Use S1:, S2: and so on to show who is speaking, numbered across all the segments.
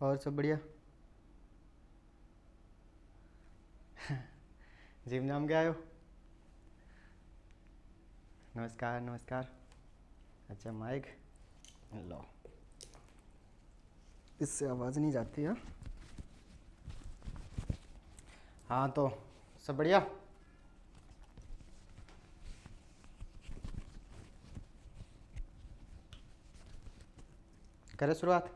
S1: और सब बढ़िया। जिम नाम क्या आयो? नमस्कार नमस्कार। अच्छा माइक लो, इससे आवाज़ नहीं जाती है। हाँ तो सब बढ़िया। करें शुरुआत।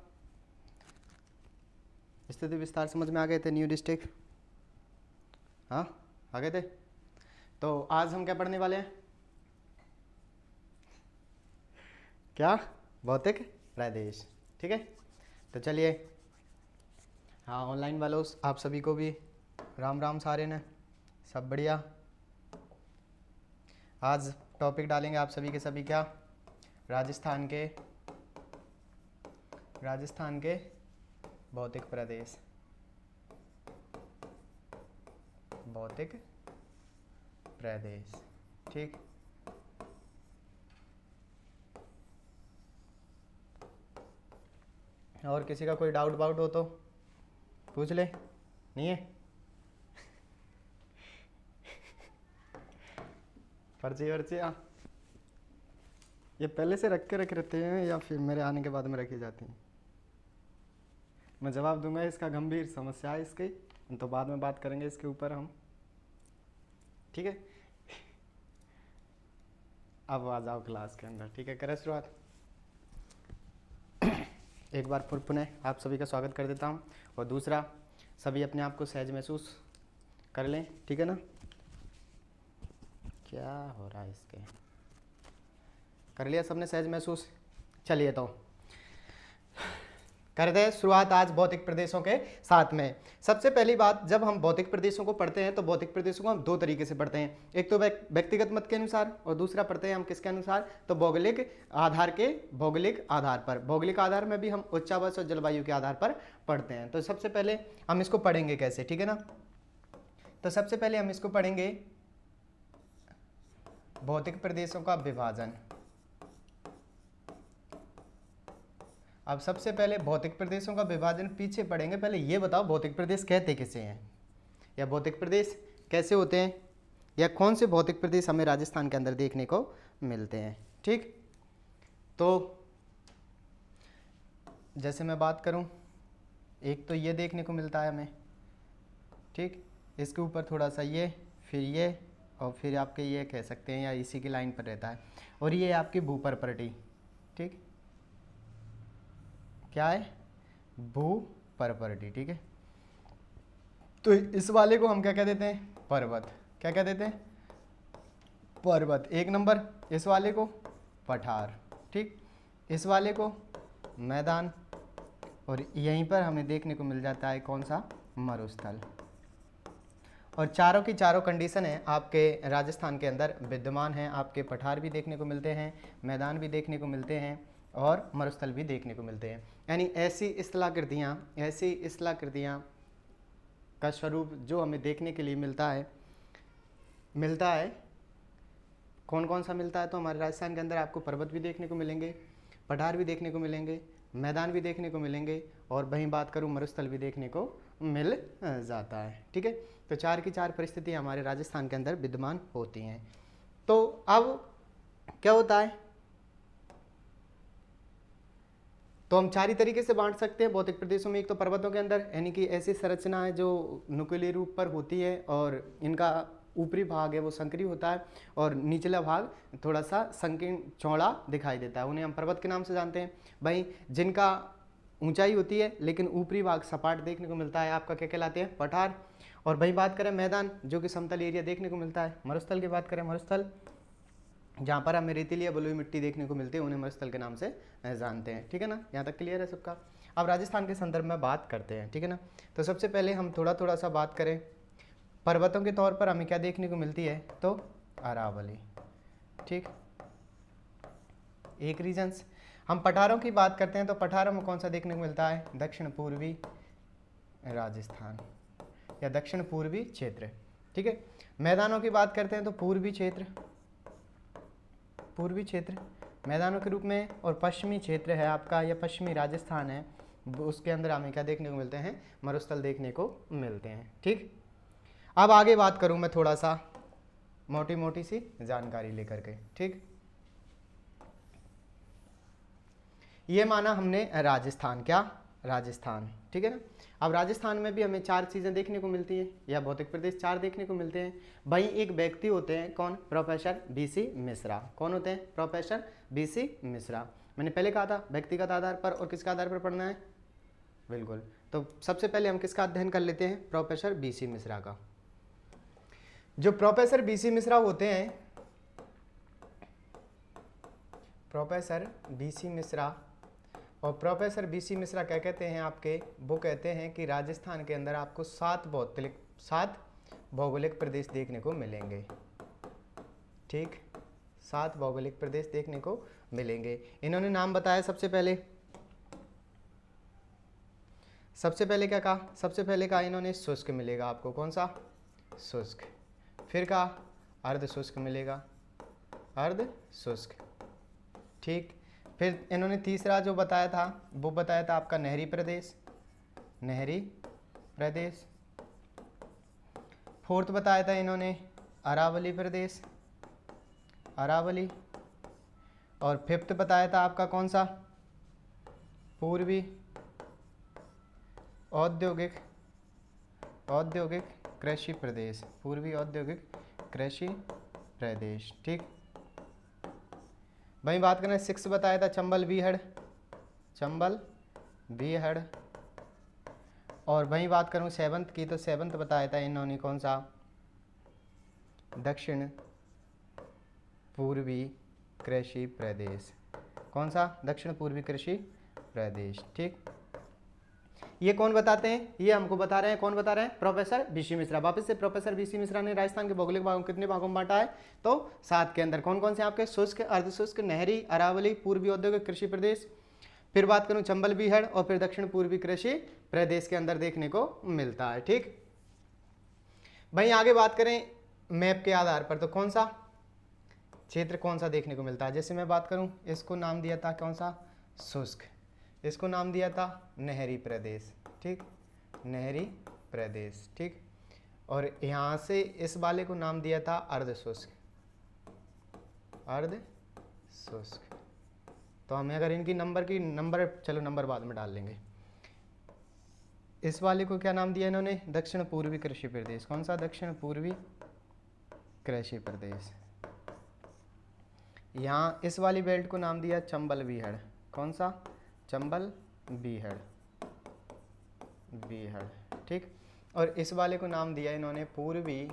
S1: स्थिति विस्तार समझ में आ गए थे? न्यू डिस्ट्रिक्ट, हाँ आ गए थे। तो आज हम क्या पढ़ने वाले हैं? क्या? भौतिक प्रदेश। ठीक है, तो चलिए। हाँ ऑनलाइन वालों आप सभी को भी राम राम सारे ने, सब बढ़िया। आज टॉपिक डालेंगे आप सभी के सभी क्या? राजस्थान के भौतिक प्रदेश, भौतिक प्रदेश। ठीक, और किसी का कोई डाउट बाउट हो तो पूछ ले। नहीं है? पर्ची वर्ची ये पहले से रख रहते हैं या फिर मेरे आने के बाद में रखी जाती हैं? मैं जवाब दूंगा, इसका गंभीर समस्या है इसकी, तो बाद में बात करेंगे इसके ऊपर हम। ठीक है, अब आ जाओ क्लास के अंदर। ठीक है, करें शुरुआत। एक बार फिर पुनः आप सभी का स्वागत कर देता हूँ, और दूसरा सभी अपने आप को सहज महसूस कर लें। ठीक है ना? क्या हो रहा है इसके? कर लिया सबने सहज महसूस? चलिए तो करते हैं शुरुआत आज भौतिक प्रदेशों के साथ में। सबसे पहली बात, जब हम भौतिक प्रदेशों को पढ़ते हैं तो भौतिक प्रदेशों को हम दो तरीके से पढ़ते हैं। एक तो व्यक्तिगत मत के अनुसार, और दूसरा पढ़ते हैं हम किसके अनुसार? तो भौगोलिक आधार पर। भौगोलिक आधार में भी हम उच्चावास और जलवायु के आधार पर पढ़ते हैं। तो सबसे पहले हम इसको पढ़ेंगे कैसे, ठीक है ना? तो सबसे पहले हम इसको पढ़ेंगे भौतिक प्रदेशों का विभाजन। अब सबसे पहले भौतिक प्रदेशों का विभाजन पीछे पढ़ेंगे। पहले ये बताओ भौतिक प्रदेश कहते किसे हैं, या भौतिक प्रदेश कैसे होते हैं, या कौन से भौतिक प्रदेश हमें राजस्थान के अंदर देखने को मिलते हैं। ठीक, तो जैसे मैं बात करूं, एक तो ये देखने को मिलता है हमें, ठीक, इसके ऊपर थोड़ा सा ये, फिर ये, और फिर आपके ये कह सकते हैं, या इसी की लाइन पर रहता है, और ये आपकी भू प्रॉपर्टी। ठीक, क्या है? भू प्रॉपर्टी। ठीक है, तो इस वाले को हम क्या कह देते हैं? पर्वत। क्या कह देते हैं? पर्वत एक नंबर। इस वाले को पठार। ठीक, इस वाले को मैदान, और यहीं पर हमें देखने को मिल जाता है कौन सा? मरुस्थल। और चारों की चारों कंडीशन है आपके राजस्थान के अंदर विद्यमान है। आपके पठार भी देखने को मिलते हैं, मैदान भी देखने को मिलते हैं, और मरुस्थल भी देखने को मिलते हैं। यानी ऐसी स्थलाकृतियाँ का स्वरूप जो हमें देखने के लिए मिलता है कौन कौन सा मिलता है? तो हमारे राजस्थान के अंदर आपको पर्वत भी देखने को मिलेंगे, पठार भी देखने को मिलेंगे, मैदान भी देखने को मिलेंगे, और वहीं बात करूं मरुस्थल भी देखने को मिल जाता है। ठीक है, तो चार की चार परिस्थितियाँ हमारे राजस्थान के अंदर विद्यमान होती हैं। तो अब क्या होता है? तो हम चार ही तरीके से बांट सकते हैं भौतिक प्रदेशों में। एक तो पर्वतों के अंदर, यानी कि ऐसी संरचना है जो नुकीले रूप पर होती है, और इनका ऊपरी भाग है वो संकरी होता है, और निचला भाग थोड़ा सा संकीर्ण चौड़ा दिखाई देता है। उन्हें हम पर्वत के नाम से जानते हैं। वहीं जिनका ऊंचाई होती है लेकिन ऊपरी भाग सपाट देखने को मिलता है, आपका क्या कहलाते हैं? पठार। और वहीं बात करें मैदान, जो कि समतल एरिया देखने को मिलता है। मरुस्थल की बात करें, मरुस्थल जहाँ पर हमें रेतीली या बलुई मिट्टी देखने को मिलती है, उन्हें मरुस्थल के नाम से जानते हैं। ठीक है ना? यहाँ तक क्लियर है सबका? अब राजस्थान के संदर्भ में बात करते हैं। ठीक है ना? तो सबसे पहले हम थोड़ा सा बात करें, पर्वतों के तौर पर हमें क्या देखने को मिलती है? तो अरावली। ठीक, एक रीजन्स। हम पठारों की बात करते हैं तो पठारों में कौन सा देखने को मिलता है? दक्षिण पूर्वी राजस्थान, या दक्षिण पूर्वी क्षेत्र। ठीक है, मैदानों की बात करते हैं तो पूर्वी क्षेत्र मैदानों के रूप में, और पश्चिमी क्षेत्र है आपका, या पश्चिमी राजस्थान है, उसके अंदर हमें क्या देखने को मिलते हैं, मरुस्थल देखने को मिलते हैं। ठीक, अब आगे बात करूं मैं थोड़ा सा मोटी मोटी सी जानकारी लेकर के। ठीक, ये माना हमने राजस्थान, क्या राजस्थान, ठीक है ना। अब राजस्थान में भी हमें 4 चीज़ें देखने को मिलती हैं, या भौतिक प्रदेश 4 देखने को मिलते हैं। भाई एक व्यक्ति होते हैं, कौन, प्रोफेसर बीसी मिश्रा। कौन होते हैं, प्रोफेसर बीसी मिश्रा। मैंने पहले कहा था व्यक्तिगत आधार पर और किसके आधार पर पढ़ना है, बिल्कुल। तो सबसे पहले हम किसका अध्ययन कर लेते हैं, प्रोफेसर बीसी मिश्रा का। जो प्रोफेसर बीसी मिश्रा होते हैं, प्रोफेसर बीसी मिश्रा, और प्रोफेसर बीसी मिश्रा क्या कहते हैं आपके, वो कहते हैं कि राजस्थान के अंदर आपको 7 भौगोलिक प्रदेश देखने को मिलेंगे। ठीक, 7 भौगोलिक प्रदेश देखने को मिलेंगे। इन्होंने नाम बताया सबसे पहले क्या कहा, सबसे पहले कहा इन्होंने शुष्क मिलेगा आपको, कौन सा, शुष्क। फिर कहा अर्ध शुष्क मिलेगा, अर्ध शुष्क। ठीक, फिर इन्होंने तीसरा जो बताया था वो बताया था आपका नहरी प्रदेश, नहरी प्रदेश। फोर्थ बताया था इन्होंने अरावली प्रदेश, अरावली। और फिफ्थ बताया था आपका कौन सा, पूर्वी औद्योगिक कृषि प्रदेश, पूर्वी औद्योगिक कृषि प्रदेश। ठीक, वहीं बात करें 6 बताया था चंबल बीहड़, चंबल बीहड़। और वहीं बात करूं 7th की, तो 7th बताया था इन्होंने कौन सा, दक्षिण पूर्वी कृषि प्रदेश। कौन सा, दक्षिण पूर्वी कृषि प्रदेश। ठीक, ये कौन बताते हैं, ये हमको बता रहे हैं, कौन बता रहे हैं, प्रोफेसर बीसी मिश्रा। वापस से प्रोफेसर बीसी मिश्रा ने राजस्थान के भौगोलिक भागों कितने भागों में बांटा है, तो 7 के अंदर। कौन कौन से आपके, शुष्क, अर्धशुष्क, नहरी, अरावली, पूर्वी औद्योगिक कृषि प्रदेश। फिर बात करूं चंबल बीहड़, और फिर दक्षिण पूर्वी कृषि प्रदेश के अंदर देखने को मिलता है। ठीक, भाई आगे बात करें मैप के आधार पर, तो कौन सा क्षेत्र कौन सा देखने को मिलता है। जैसे मैं बात करूं, इसको नाम दिया था कौन सा, शुष्क, इसको नाम दिया था नहरी प्रदेश। ठीक, नहरी प्रदेश। ठीक, और यहाँ से इस वाले को नाम दिया था अर्ध शुष्क, अर्ध शुष्क। तो हमें अगर इनकी नंबर चलो नंबर बाद में डाल लेंगे। इस वाले को क्या नाम दिया इन्होंने, दक्षिण पूर्वी कृषि प्रदेश। कौन सा, दक्षिण पूर्वी कृषि प्रदेश। यहाँ इस वाली बेल्ट को नाम दिया चंबल बीहड़। कौन सा, चंबल बीहड़, बीहड़। ठीक, और इस वाले को नाम दिया इन्होंने पूर्वी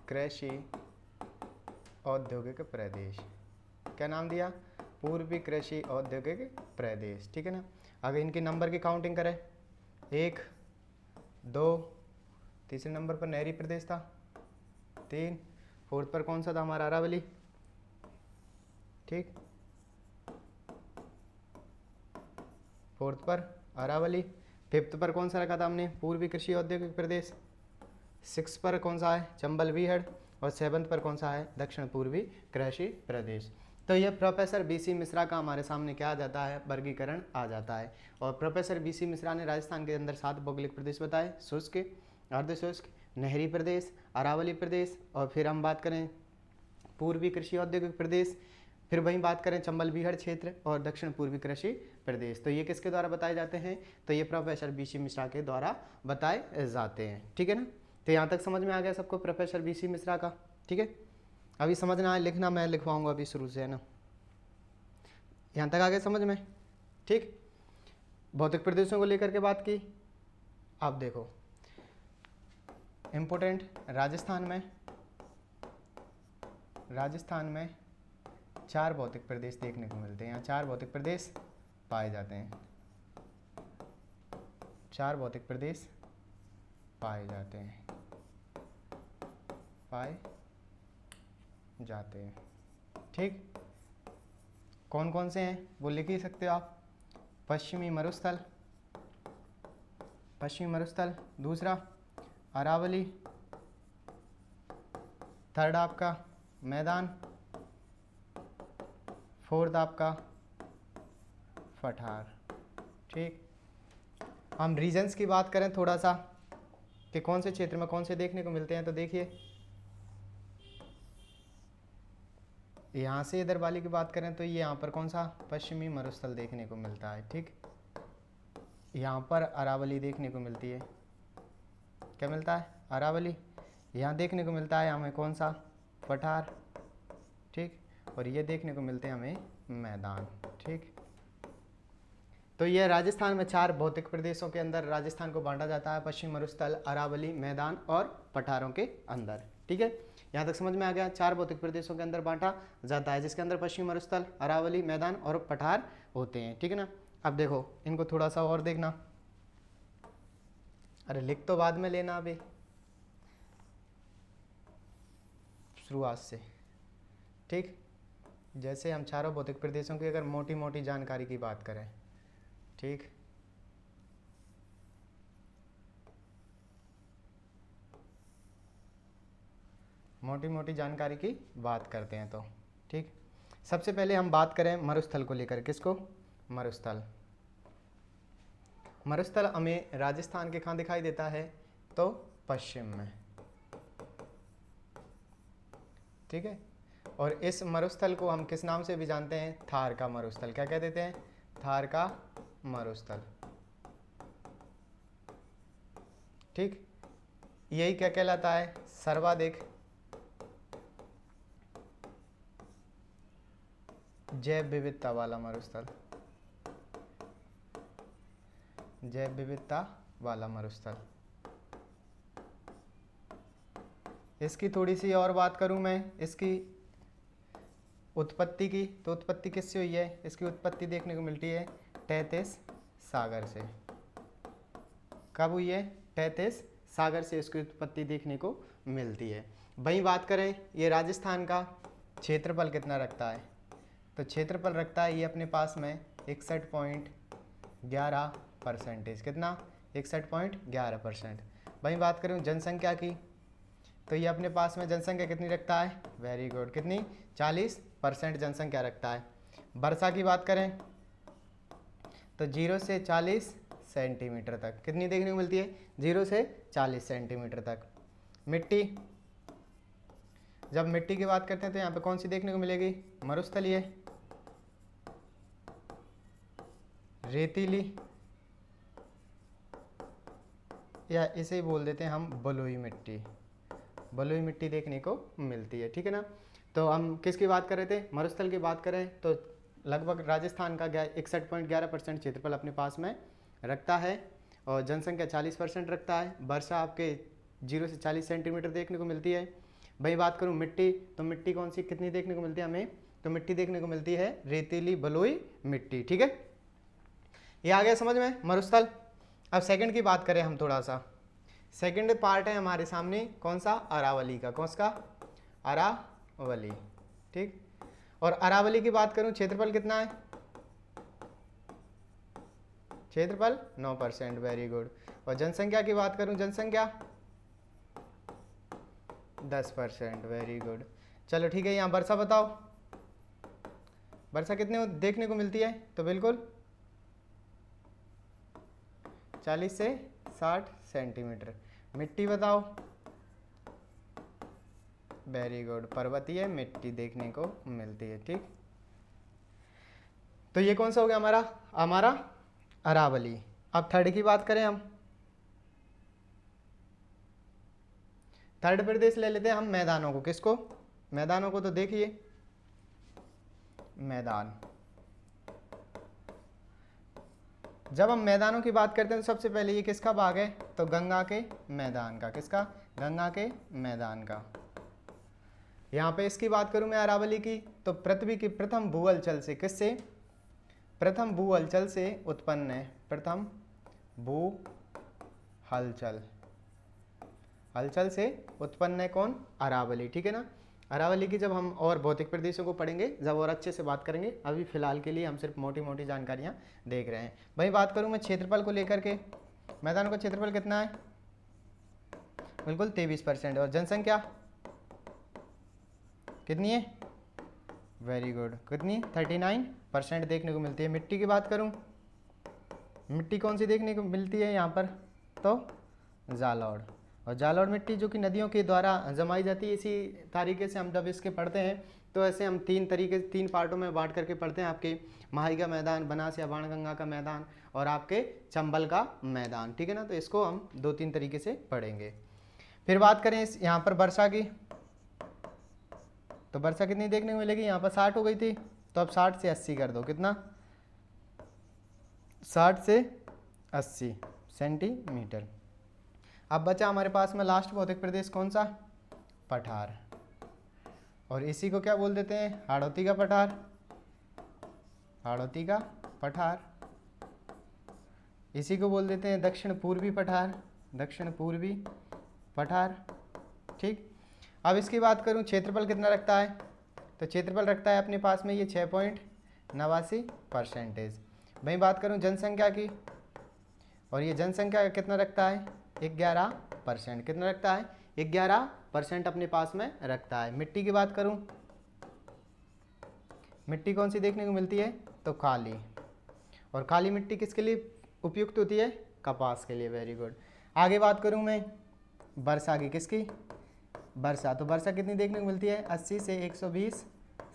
S1: कृषि औद्योगिक प्रदेश। क्या नाम दिया, पूर्वी कृषि औद्योगिक प्रदेश। ठीक है ना। अगर इनके नंबर की काउंटिंग करें, 1 2, तीसरे नंबर पर नहरी प्रदेश था, 3, फोर्थ पर कौन सा था हमारा, अरावली। ठीक, फोर्थ पर अरावली। फिफ्थ पर कौन सा रखा था हमने, पूर्वी कृषि औद्योगिक प्रदेश। 6 पर कौन सा है, चंबल बीहड़। और 7th पर कौन सा है, दक्षिण पूर्वी कृषि प्रदेश। तो यह प्रोफेसर बीसी मिश्रा का हमारे सामने क्या आ जाता है, वर्गीकरण आ जाता है। और प्रोफेसर बीसी मिश्रा ने राजस्थान के अंदर 7 भौगोलिक प्रदेश बताए, शुष्क, अर्धशुष्क, नहरी प्रदेश, अरावली प्रदेश, और फिर हम बात करें पूर्वी कृषि औद्योगिक प्रदेश, फिर वहीं बात करें चंबल बीहड़ क्षेत्र और दक्षिण पूर्वी कृषि प्रदेश। तो ये किसके द्वारा बताए जाते हैं, तो ये प्रोफेसर बीसी मिश्रा के द्वारा बताए जाते हैं। ठीक है ना। तो यहाँ तक समझ में आ गया सबको प्रोफेसर बीसी मिश्रा का। ठीक है, अभी समझना है, लिखना मैं लिखवाऊंगा अभी शुरू से, है ना। यहाँ तक आ गया समझ में। ठीक, भौतिक प्रदेशों को लेकर के बात की। आप देखो इम्पोर्टेंट, राजस्थान में 4 भौतिक प्रदेश देखने को मिलते हैं। यहाँ 4 भौतिक प्रदेश पाए जाते हैं, 4 भौतिक प्रदेश पाए जाते हैं, ठीक। कौन कौन से हैं वो लिख ही सकते हो आप। पश्चिमी मरुस्थल, दूसरा अरावली, थर्ड आपका मैदान, फोर्थ आपका पठार। ठीक, हम रीजन्स की बात करें थोड़ा सा कि कौन से क्षेत्र में कौन से देखने को मिलते हैं, तो देखिए यहाँ से इधर वाली की बात करें तो ये यहाँ पर कौन सा पश्चिमी मरुस्थल देखने को मिलता है। ठीक, यहाँ पर अरावली देखने को मिलती है। क्या मिलता है? अरावली। यहाँ देखने को मिलता है हमें कौन सा? पठार। ठीक, और ये देखने को मिलते हैं हमें मैदान। ठीक, तो ये राजस्थान में 4 भौतिक प्रदेशों के अंदर राजस्थान को बांटा जाता है, पश्चिमी मरुस्थल, अरावली, मैदान और पठारों के अंदर। ठीक है, यहाँ तक समझ में आ गया। 4 भौतिक प्रदेशों के अंदर बांटा जाता है, जिसके अंदर पश्चिमी मरुस्थल, अरावली, मैदान और पठार होते हैं। ठीक है ना। अब देखो इनको थोड़ा सा और देखना। अरे लिख तो बाद में लेना अभी, शुरुआत से। ठीक, जैसे हम चारों भौतिक प्रदेशों की अगर मोटी मोटी जानकारी की बात करें, ठीक, मोटी मोटी जानकारी की बात करते हैं तो ठीक, सबसे पहले हम बात करें मरुस्थल को लेकर। किसको? मरुस्थल। मरुस्थल हमें राजस्थान के कहाँ दिखाई देता है? तो पश्चिम में। ठीक है, और इस मरुस्थल को हम किस नाम से भी जानते हैं? थार का मरुस्थल। क्या कह देते हैं? थार का मरुस्थल। ठीक, यही क्या कहलाता है? सर्वाधिक जैव विविधता वाला मरुस्थल। जैव विविधता वाला मरुस्थल। इसकी थोड़ी सी और बात करूं मैं, इसकी उत्पत्ति की, तो उत्पत्ति किससे हुई है? इसकी उत्पत्ति देखने को मिलती है तैतीस सागर से। कब हुई है? तैतीस सागर से इसकी उत्पत्ति देखने को मिलती है। वहीं बात करें ये राजस्थान का क्षेत्रफल कितना रखता है, तो क्षेत्रफल रखता है ये अपने पास में 61.11%। कितना? 61.11%। वहीं बात करूं जनसंख्या की, तो ये अपने पास में जनसंख्या कितनी रखता है? वेरी गुड, कितनी? 40% जनसंख्या रखता है। वर्षा की बात करें तो 0 से 40 सेंटीमीटर तक कितनी देखने को मिलती है? 0 से 40 सेंटीमीटर तक। मिट्टी, जब मिट्टी की बात करते हैं तो यहाँ पे कौन सी देखने को मिलेगी? मरुस्थलीय, रेतीली, या इसे ही बोल देते हैं हम बलुई मिट्टी। बलुई मिट्टी देखने को मिलती है। ठीक है ना। तो हम किसकी बात कर रहे थे? मरुस्थल की बात करें तो लगभग राजस्थान का 61.11% क्षेत्रफल अपने पास में रखता है और जनसंख्या 40% रखता है। वर्षा आपके 0 से 40 सेंटीमीटर देखने को मिलती है। वही बात करूं मिट्टी, तो मिट्टी कौन सी कितनी देखने को मिलती है हमें? तो मिट्टी देखने को मिलती है रेतीली बलुई मिट्टी। ठीक है, ये आ गया समझ में मरुस्थल। अब सेकंड की बात करें हम थोड़ा सा, सेकंड पार्ट है हमारे सामने कौन सा? अरावली का। कौन सा? अरावली। ठीक, और अरावली की बात करूं क्षेत्रफल कितना है? क्षेत्रफल 9%। Very good. और जनसंख्या की बात करूं, जनसंख्या 10%। Very good. चलो ठीक है, यहाँ वर्षा बताओ, वर्षा कितने देखने को मिलती है? तो बिल्कुल 40 से 60 सेंटीमीटर। मिट्टी बताओ? वेरी गुड, पर्वतीय मिट्टी देखने को मिलती है। ठीक, तो ये कौन सा हो गया हमारा अरावली। अब थर्ड की बात करें हम, थर्ड प्रदेश ले लेते हैं हम मैदानों को। किसको? मैदानों को। तो देखिए मैदान, जब हम मैदानों की बात करते हैं तो सबसे पहले ये किसका भाग है? तो गंगा के मैदान का। किसका? गंगा के मैदान का। यहाँ पे इसकी बात करूं मैं अरावली की, तो पृथ्वी की प्रथम भू हलचल से, किससे? प्रथम भू हलचल से उत्पन्न है। प्रथम भू हलचल, हलचल से उत्पन्न है कौन? अरावली। ठीक है ना। अरावली की जब हम और भौतिक प्रदेशों को पढ़ेंगे जब और अच्छे से बात करेंगे, अभी फिलहाल के लिए हम सिर्फ मोटी मोटी जानकारियां देख रहे हैं। वही बात करूं मैं क्षेत्रफल को लेकर के, मैदानों का क्षेत्रफल कितना है? बिल्कुल 23%। और जनसंख्या कितनी है? वेरी गुड, कितनी? 39% देखने को मिलती है। मिट्टी की बात करूं, मिट्टी कौन सी देखने को मिलती है यहाँ पर, तो जालौर। और जालौर मिट्टी जो कि नदियों के द्वारा जमाई जाती है। इसी तरीके से हम जब इसके पढ़ते हैं तो ऐसे हम तीन पार्टों में बांट करके पढ़ते हैं, आपके माही का मैदान, बनास या बाणगंगा का मैदान और आपके चंबल का मैदान, ठीक है ना। तो इसको हम 2-3 तरीके से पढ़ेंगे। फिर बात करें इस यहाँ पर वर्षा की, तो वर्षा कितनी देखने को मिलेगी, यहाँ पर 60 हो गई थी, तो अब 60 से 80 कर दो, कितना 60 से 80 सेंटीमीटर। अब बचा हमारे पास में लास्ट भौतिक प्रदेश कौन सा, पठार, और इसी को क्या बोल देते हैं, हाड़ौती का पठार, हाड़ौती का पठार। इसी को बोल देते हैं दक्षिण पूर्वी पठार, दक्षिण पूर्वी पठार, ठीक। अब इसकी बात करूं क्षेत्रफल कितना रखता है, तो क्षेत्रफल रखता है अपने पास में ये 6.89%। वहीं बात करूं जनसंख्या की, और ये जनसंख्या कितना रखता है, 11%। कितना रखता है, 11% अपने पास में रखता है। मिट्टी की बात करूं, मिट्टी कौन सी देखने को मिलती है, तो काली, और काली मिट्टी किसके लिए उपयुक्त होती है, कपास के लिए, वेरी गुड। आगे बात करूं मैं वर्षा की, किसकी, वर्षा, तो वर्षा कितनी देखने को मिलती है, 80 से 120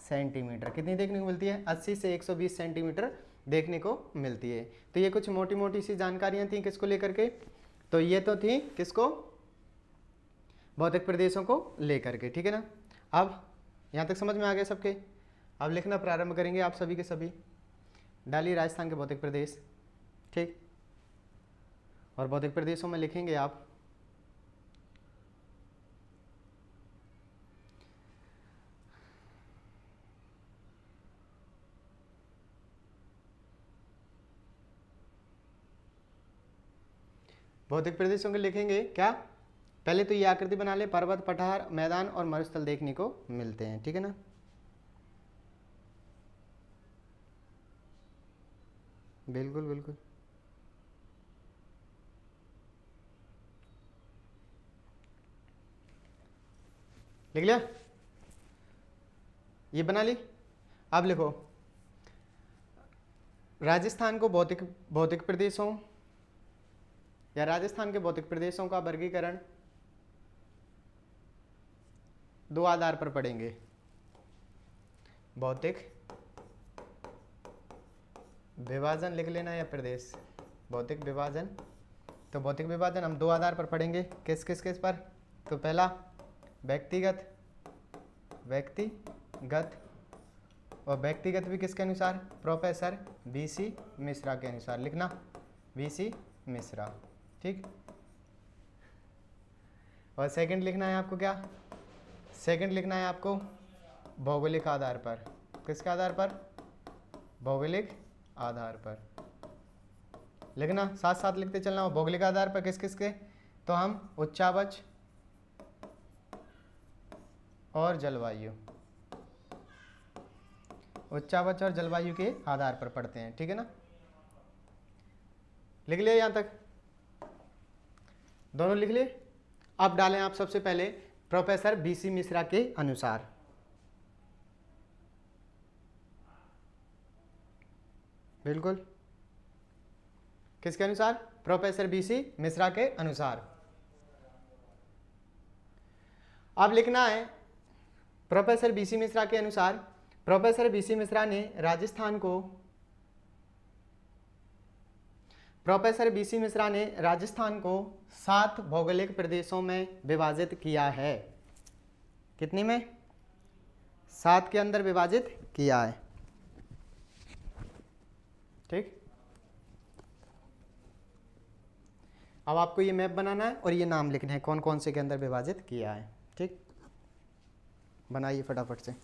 S1: सेंटीमीटर। कितनी देखने को मिलती है, 80 से 120 सेंटीमीटर देखने को मिलती है। तो ये कुछ मोटी मोटी सी जानकारियां थी किसको लेकर के, तो ये तो थी किसको, भौतिक प्रदेशों को लेकर के, ठीक है ना। अब यहाँ तक समझ में आ गया सबके। अब लिखना प्रारंभ करेंगे आप सभी के सभी। डालिए राजस्थान के भौतिक प्रदेश, ठीक, और भौतिक प्रदेशों में लिखेंगे आप भौतिक प्रदेशों के लिखेंगे क्या, पहले तो ये आकृति बना ले, पर्वत, पठार, मैदान और मरुस्थल देखने को मिलते हैं, ठीक है ना। बिल्कुल बिल्कुल, लिख लिया, ये बना ली। अब लिखो राजस्थान को भौतिक प्रदेशों या राजस्थान के भौतिक प्रदेशों का वर्गीकरण 2 आधार पर पढ़ेंगे, भौतिक विभाजन लिख लेना या प्रदेश, भौतिक विभाजन। तो भौतिक विभाजन हम 2 आधार पर पढ़ेंगे, किस किस किस पर, तो पहला व्यक्तिगत, व्यक्तिगत, और व्यक्तिगत भी किसके अनुसार, प्रोफेसर BC मिश्रा के अनुसार, लिखना BC मिश्रा, ठीक। और सेकंड लिखना है आपको क्या, सेकंड लिखना है आपको भौगोलिक आधार पर, किसके आधार पर, भौगोलिक आधार पर लिखना, साथ साथ लिखते चलना। भौगोलिक आधार पर किस किस के, तो हम उच्चावच और जलवायु, उच्चावच और जलवायु के आधार पर पढ़ते हैं, ठीक है ना। लिख लिया यहां तक, दोनों लिख लिए। अब डालें आप सबसे पहले प्रोफेसर BC मिश्रा के अनुसार, बिल्कुल किसके अनुसार, प्रोफेसर BC मिश्रा के अनुसार। अब लिखना है प्रोफेसर BC मिश्रा के अनुसार, प्रोफेसर BC मिश्रा ने राजस्थान को, प्रोफेसर BC मिश्रा ने राजस्थान को 7 भौगोलिक प्रदेशों में विभाजित किया है। कितनी में, 7 के अंदर विभाजित किया है, ठीक। अब आपको ये मैप बनाना है और ये नाम लिखना है कौन कौन से के अंदर विभाजित किया है, ठीक। बनाइए फटाफट से।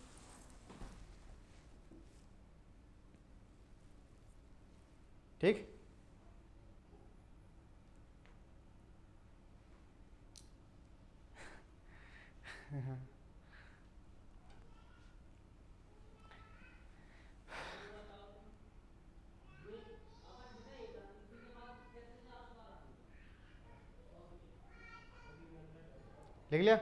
S1: ठीक, लिख लिया।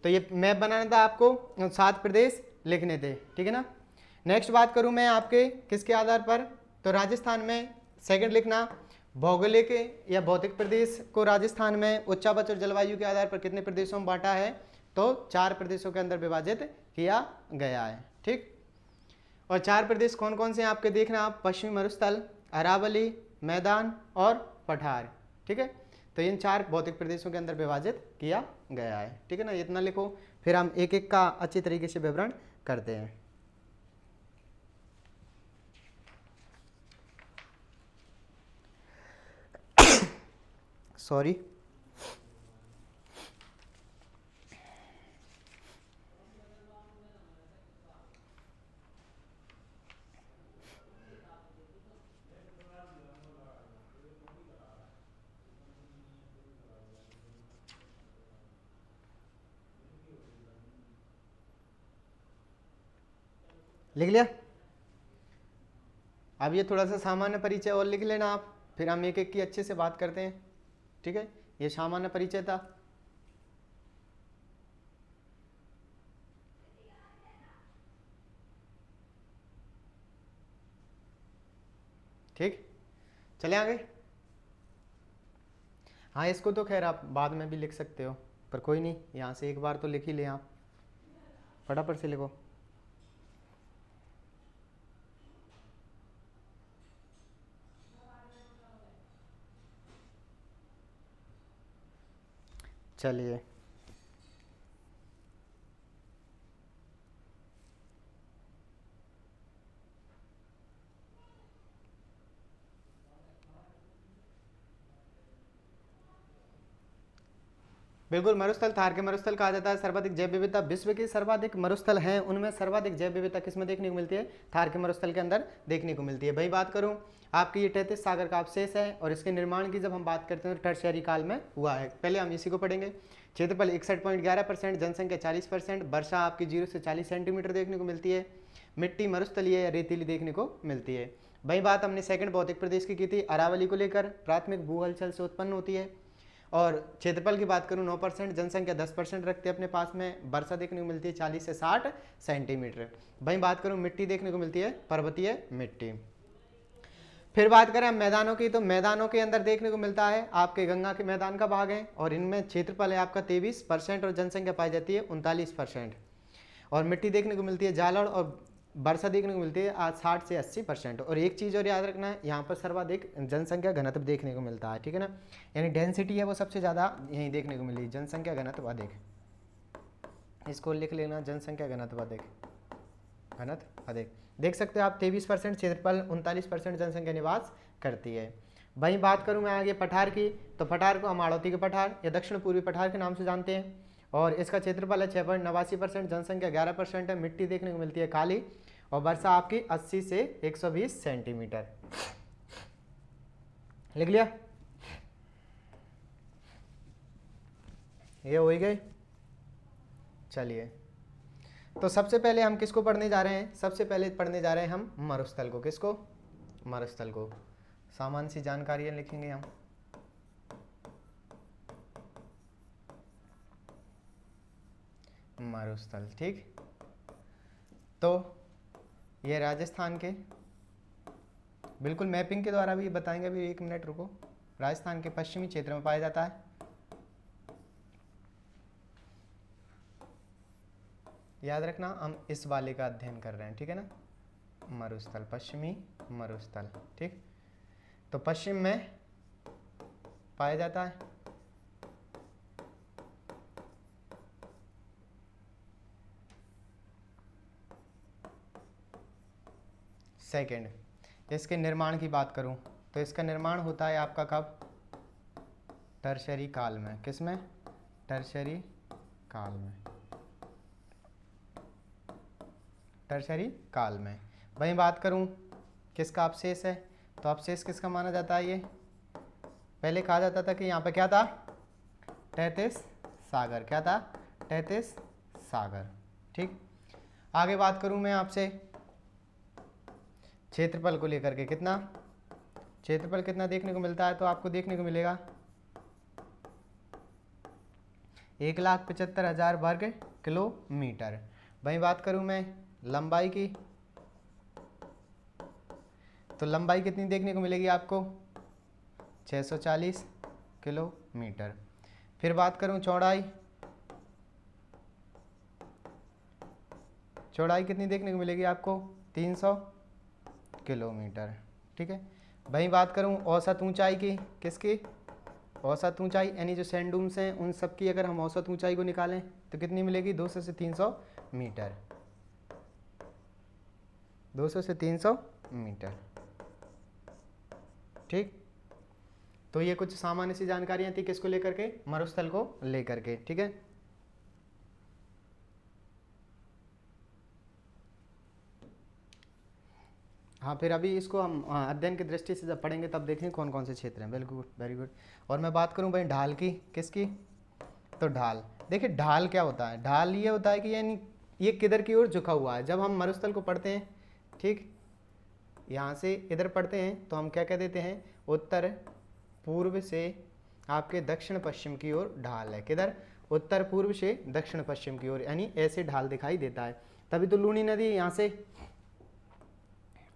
S1: तो ये मैप बनाना था आपको, 7 प्रदेश लिखने थे, ठीक है ना। नेक्स्ट बात करूं मैं आपके किसके आधार पर, तो राजस्थान में सेकंड लिखना, भौगोलिक या भौतिक प्रदेश को राजस्थान में उच्चावच और जलवायु के आधार पर कितने प्रदेशों में बांटा है, तो 4 प्रदेशों के अंदर विभाजित किया गया है। ठीक, और 4 प्रदेश कौन कौन से हैं आपके देखना आप, पश्चिमी मरुस्थल, अरावली, मैदान और पठार। ठीक है, तो इन 4 भौतिक प्रदेशों के अंदर विभाजित किया गया है। ठीक है ना, इतना लिखो, फिर हम एक एक का अच्छी तरीके से विवरण करते हैं। सॉरी, लिख लिया। अब ये थोड़ा सा सामान्य परिचय और लिख लेना आप, फिर हम एक एक की अच्छे से बात करते हैं। ठीक है, ये सामान्य परिचय था। ठीक, चले आगे। हाँ, इसको तो खैर आप बाद में भी लिख सकते हो, पर कोई नहीं, यहाँ से एक बार तो लिख ही ले आप, फटाफट से लिखो। चलिए, बिल्कुल, मरुस्थल थार के मरुस्थल कहा जाता है। सर्वाधिक जैव विविधता, विश्व के सर्वाधिक मरुस्थल हैं उनमें सर्वाधिक जैव विविधता किसमें देखने को मिलती है, थार के मरुस्थल के अंदर देखने को मिलती है। भाई बात करूं, आपकी ये 33 सागर का अवशेष है और इसके निर्माण की जब हम बात करते हैं तो टर्शियरी काल में हुआ है। पहले हम इसी को पढ़ेंगे। क्षेत्रफल 61.11%, जनसंख्या 40%, वर्षा आपकी 0 से 40 सेंटीमीटर देखने को मिलती है। मिट्टी मरुस्थलीय या रेतीली देखने को मिलती है। वही बात हमने सेकंड भौतिक प्रदेश की थी, अरावली को लेकर, प्राथमिक भू हलचल से उत्पन्न होती है। और क्षेत्रफल की बात करूं 9%, जनसंख्या 10% रखते हैं अपने पास में, वर्षा देखने को मिलती है 40 से 60 सेंटीमीटर। वहीं बात करूं मिट्टी देखने को मिलती है पर्वतीय मिट्टी। फिर बात करें हम मैदानों की, तो मैदानों के अंदर देखने को मिलता है आपके गंगा के मैदान का भाग है और इनमें क्षेत्रफल है आपका 23% और जनसंख्या पाई जाती है 39%। और मिट्टी देखने को मिलती है जालौर और वर्षा देखने को मिलती है आज 60 से 80%। और एक चीज़ और याद रखना है, यहाँ पर सर्वाधिक जनसंख्या घनत्व देखने को मिलता है। ठीक है ना, यानी डेंसिटी है वो सबसे ज़्यादा यहीं देखने को मिली, जनसंख्या घनत्व अधिक। इसको लिख लेना, जनसंख्या घनत्व अधिक, घनत्व अधिक। देख सकते हो आप 23% क्षेत्रफल, 39% जनसंख्या निवास करती है। वहीं बात करूँ मैं आगे पठार की, तो पठार को हम आड़ौती के पठार या दक्षिण पूर्वी पठार के नाम से जानते हैं और इसका क्षेत्रफल है 6.89%, जनसंख्या 11% है। मिट्टी देखने को मिलती है काली और वर्षा आपकी 80 से 120 सेंटीमीटर। लिख लिया, ये हो ही गए। चलिए, तो सबसे पहले हम किसको पढ़ने जा रहे हैं, सबसे पहले पढ़ने जा रहे हैं हम मरुस्थल को। किसको, मरुस्थल को। सामान्य सी जानकारियां लिखेंगे हम। मरुस्थल, ठीक। तो ये राजस्थान के, बिल्कुल मैपिंग के द्वारा भी बताएंगे, अभी 1 मिनट रुको। राजस्थान के पश्चिमी क्षेत्र में पाया जाता है। याद रखना, हम इस वाले का अध्ययन कर रहे हैं। ठीक है ना, मरुस्थल, पश्चिमी मरुस्थल। ठीक, तो पश्चिम में पाया जाता है। सेकंड, इसके निर्माण की बात करूं तो इसका निर्माण होता है आपका कब, टर्शरी काल में। किसमें, टर्शरी काल में, टर्शरी काल में। वहीं बात करूं किसका अवशेष है, तो अवशेष किसका माना जाता है, ये पहले कहा जाता था कि यहाँ पे क्या था, 33 सागर। क्या था, 33 सागर। ठीक, आगे बात करूं मैं आपसे क्षेत्रफल को लेकर के, कितना क्षेत्रफल कितना देखने को मिलता है, तो आपको देखने को मिलेगा 1,75,000 वर्ग किलोमीटर। वहीं बात करूं मैं लंबाई की, तो लंबाई कितनी देखने को मिलेगी आपको? 640 किलोमीटर। फिर बात करूं चौड़ाई, चौड़ाई कितनी देखने को मिलेगी आपको? 300 किलोमीटर। ठीक है। वहीं बात करूं औसत ऊंचाई की, किसकी? औसत ऊंचाई यानी जो सैंड डून्स हैं उन सब की अगर हम औसत ऊंचाई को निकालें तो कितनी मिलेगी? 200 से 300 मीटर। 200 से 300 मीटर। ठीक। तो ये कुछ सामान्य सी जानकारियां थी किसको लेकर के? मरुस्थल को लेकर के। ठीक है। हाँ, फिर अभी इसको हम अध्ययन की दृष्टि से जब पढ़ेंगे तब देखेंगे कौन कौन से क्षेत्र हैं। Very good, very good. और मैं बात करूं भाई ढाल की, किसकी? तो ढाल, देखिए ढाल क्या होता है? ढाल ये होता है कि यानी ये किधर की ओर झुका हुआ है। जब हम मरुस्थल को पढ़ते हैं, ठीक, यहाँ से इधर पढ़ते हैं तो हम क्या कह देते हैं? उत्तर पूर्व से आपके दक्षिण पश्चिम की ओर ढाल है। किधर? उत्तर पूर्व से दक्षिण पश्चिम की ओर, यानी ऐसे ढाल दिखाई देता है। तभी तो लूनी नदी यहाँ से,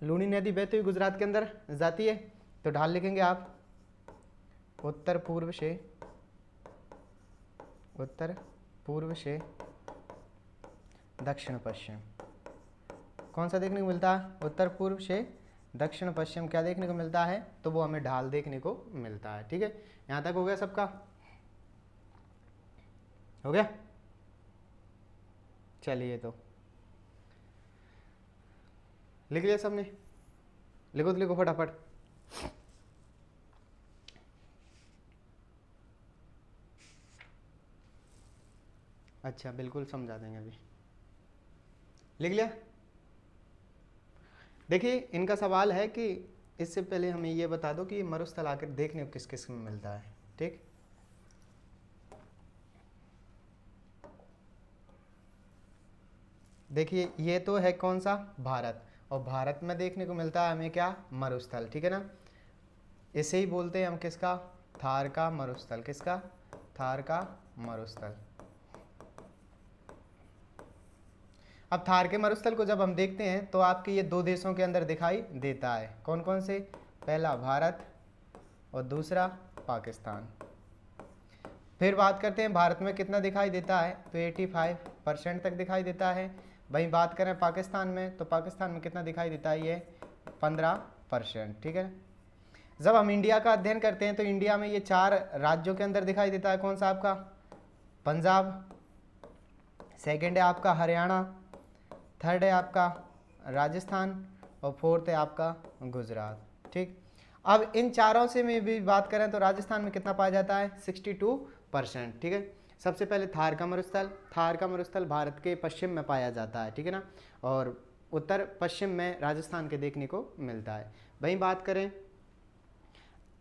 S1: लूनी नदी बहती हुई गुजरात के अंदर जाती है, तो ढाल लिखेंगे आप उत्तर पूर्व से, उत्तर पूर्व से दक्षिण पश्चिम। कौन सा देखने को मिलता है? उत्तर पूर्व से दक्षिण पश्चिम क्या देखने को मिलता है? तो वो हमें ढाल देखने को मिलता है। ठीक है। यहाँ तक हो गया सबका? हो गया? चलिए, तो लिख लिया सबने? लिखो तो लिखो फटाफट। अच्छा, बिल्कुल समझा देंगे अभी। लिख लिया? देखिए, इनका सवाल है कि इससे पहले हमें ये बता दो कि मरुस्थल आकर देखने को किस किस में मिलता है। ठीक। देखिए, ये तो है कौन सा? भारत। और भारत में देखने को मिलता है हमें क्या? मरुस्थल। ठीक है ना। इसे ही बोलते हैं हम किसका? थार का मरुस्थल। किसका? थार का मरुस्थल। अब थार के मरुस्थल को जब हम देखते हैं तो आपके ये दो देशों के अंदर दिखाई देता है। कौन कौन से? पहला भारत और दूसरा पाकिस्तान। फिर बात करते हैं भारत में कितना दिखाई देता है? तो 85% तक दिखाई देता है। वहीं बात करें पाकिस्तान में तो पाकिस्तान में कितना दिखाई देता है? ये 15%। ठीक है। जब हम इंडिया का अध्ययन करते हैं तो इंडिया में ये 4 राज्यों के अंदर दिखाई देता है। कौन सा आपका? पंजाब, सेकंड है आपका हरियाणा, थर्ड है आपका राजस्थान और फोर्थ है आपका गुजरात। ठीक। अब इन चारों से में भी बात करें तो राजस्थान में कितना पाया जाता है? 62%। ठीक है। सबसे पहले थार का मरुस्थल। थार का मरुस्थल भारत के पश्चिम में पाया जाता है। ठीक है ना। और उत्तर पश्चिम में राजस्थान के देखने को मिलता है। वहीं बात करें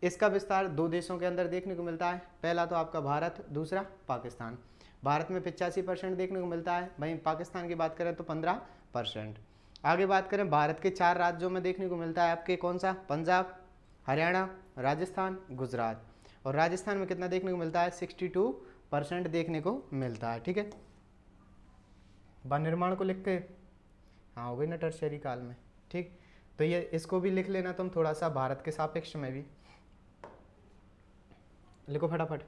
S1: इसका विस्तार 2 देशों के अंदर देखने को मिलता है। पहला तो आपका भारत, दूसरा पाकिस्तान। भारत में 85% देखने को मिलता है। वहीं पाकिस्तान की बात करें तो 15%। आगे बात करें भारत के 4 राज्यों में देखने को मिलता है आपके कौन सा? पंजाब, हरियाणा, राजस्थान, गुजरात। और राजस्थान में कितना देखने को मिलता है? 62% देखने को मिलता है। ठीक है। वन निर्माण को लिख के हाँ हो गई ना टर्शियरी काल में। ठीक। तो ये इसको भी लिख लेना तुम थोड़ा सा भारत के सापेक्ष में भी। लिखो फटाफट।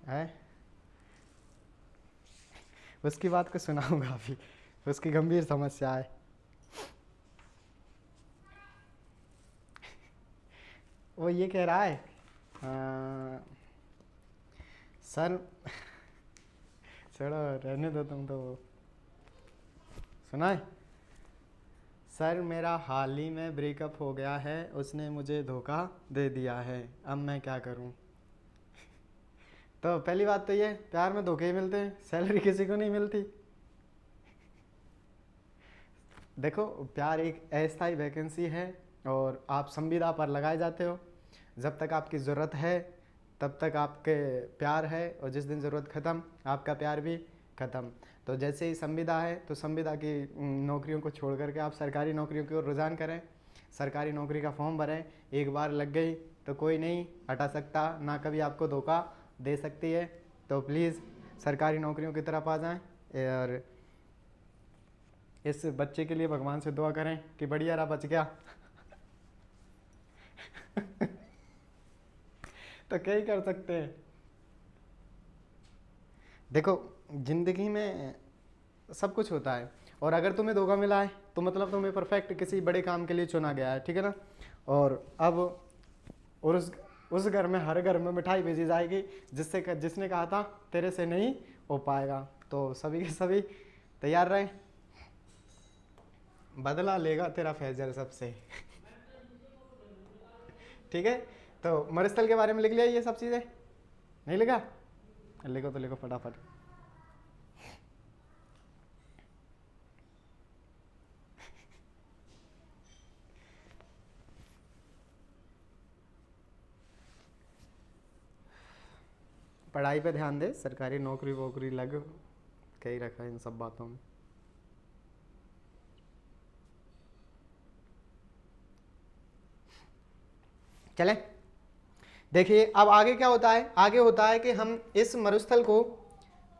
S1: है उसकी बात को सुनाऊंगा अभी, उसकी गंभीर समस्या है। वो ये कह रहा है सर छोड़ो, रहने दो तुम। तो सुना है? सर मेरा हाल ही में ब्रेकअप हो गया है, उसने मुझे धोखा दे दिया है, अब मैं क्या करूं? तो पहली बात तो ये, प्यार में धोखे ही मिलते हैं, सैलरी किसी को नहीं मिलती। देखो, प्यार एक अस्थायी वैकेंसी है और आप संविदा पर लगाए जाते हो। जब तक आपकी ज़रूरत है तब तक आपके प्यार है, और जिस दिन ज़रूरत ख़त्म आपका प्यार भी ख़त्म। तो जैसे ही संविदा है तो संविदा की नौकरियों को छोड़ करके आप सरकारी नौकरियों की ओर रुझान करें, सरकारी नौकरी का फॉर्म भरें। एक बार लग गई तो कोई नहीं हटा सकता, ना कभी आपको धोखा दे सकती है। तो प्लीज़ सरकारी नौकरियों की तरफ आ जाएं और इस बच्चे के लिए भगवान से दुआ करें कि बढ़िया रहा, बच गया। तो क्या ही कर सकते हैं। देखो जिंदगी में सब कुछ होता है, और अगर तुम्हें धोखा मिला है तो मतलब तुम्हें परफेक्ट किसी बड़े काम के लिए चुना गया है, ठीक है ना। और अब और उस घर में, हर घर में मिठाई भेजी जाएगी जिसने कहा था तेरे से नहीं हो पाएगा। तो सभी के सभी तैयार रहें, बदला लेगा तेरा फैजल सबसे। ठीक है, तो मरुस्थल के बारे में लिख लिया ये सब चीज़ें, नहीं लिखा? लिखो तो लिखो फटाफट। पढ़ाई पे ध्यान दे, सरकारी नौकरी वोकरी लग, क्या ही रखा है इन सब बातों में। चले देखिए अब आगे क्या होता है। आगे होता है कि हम इस मरुस्थल को,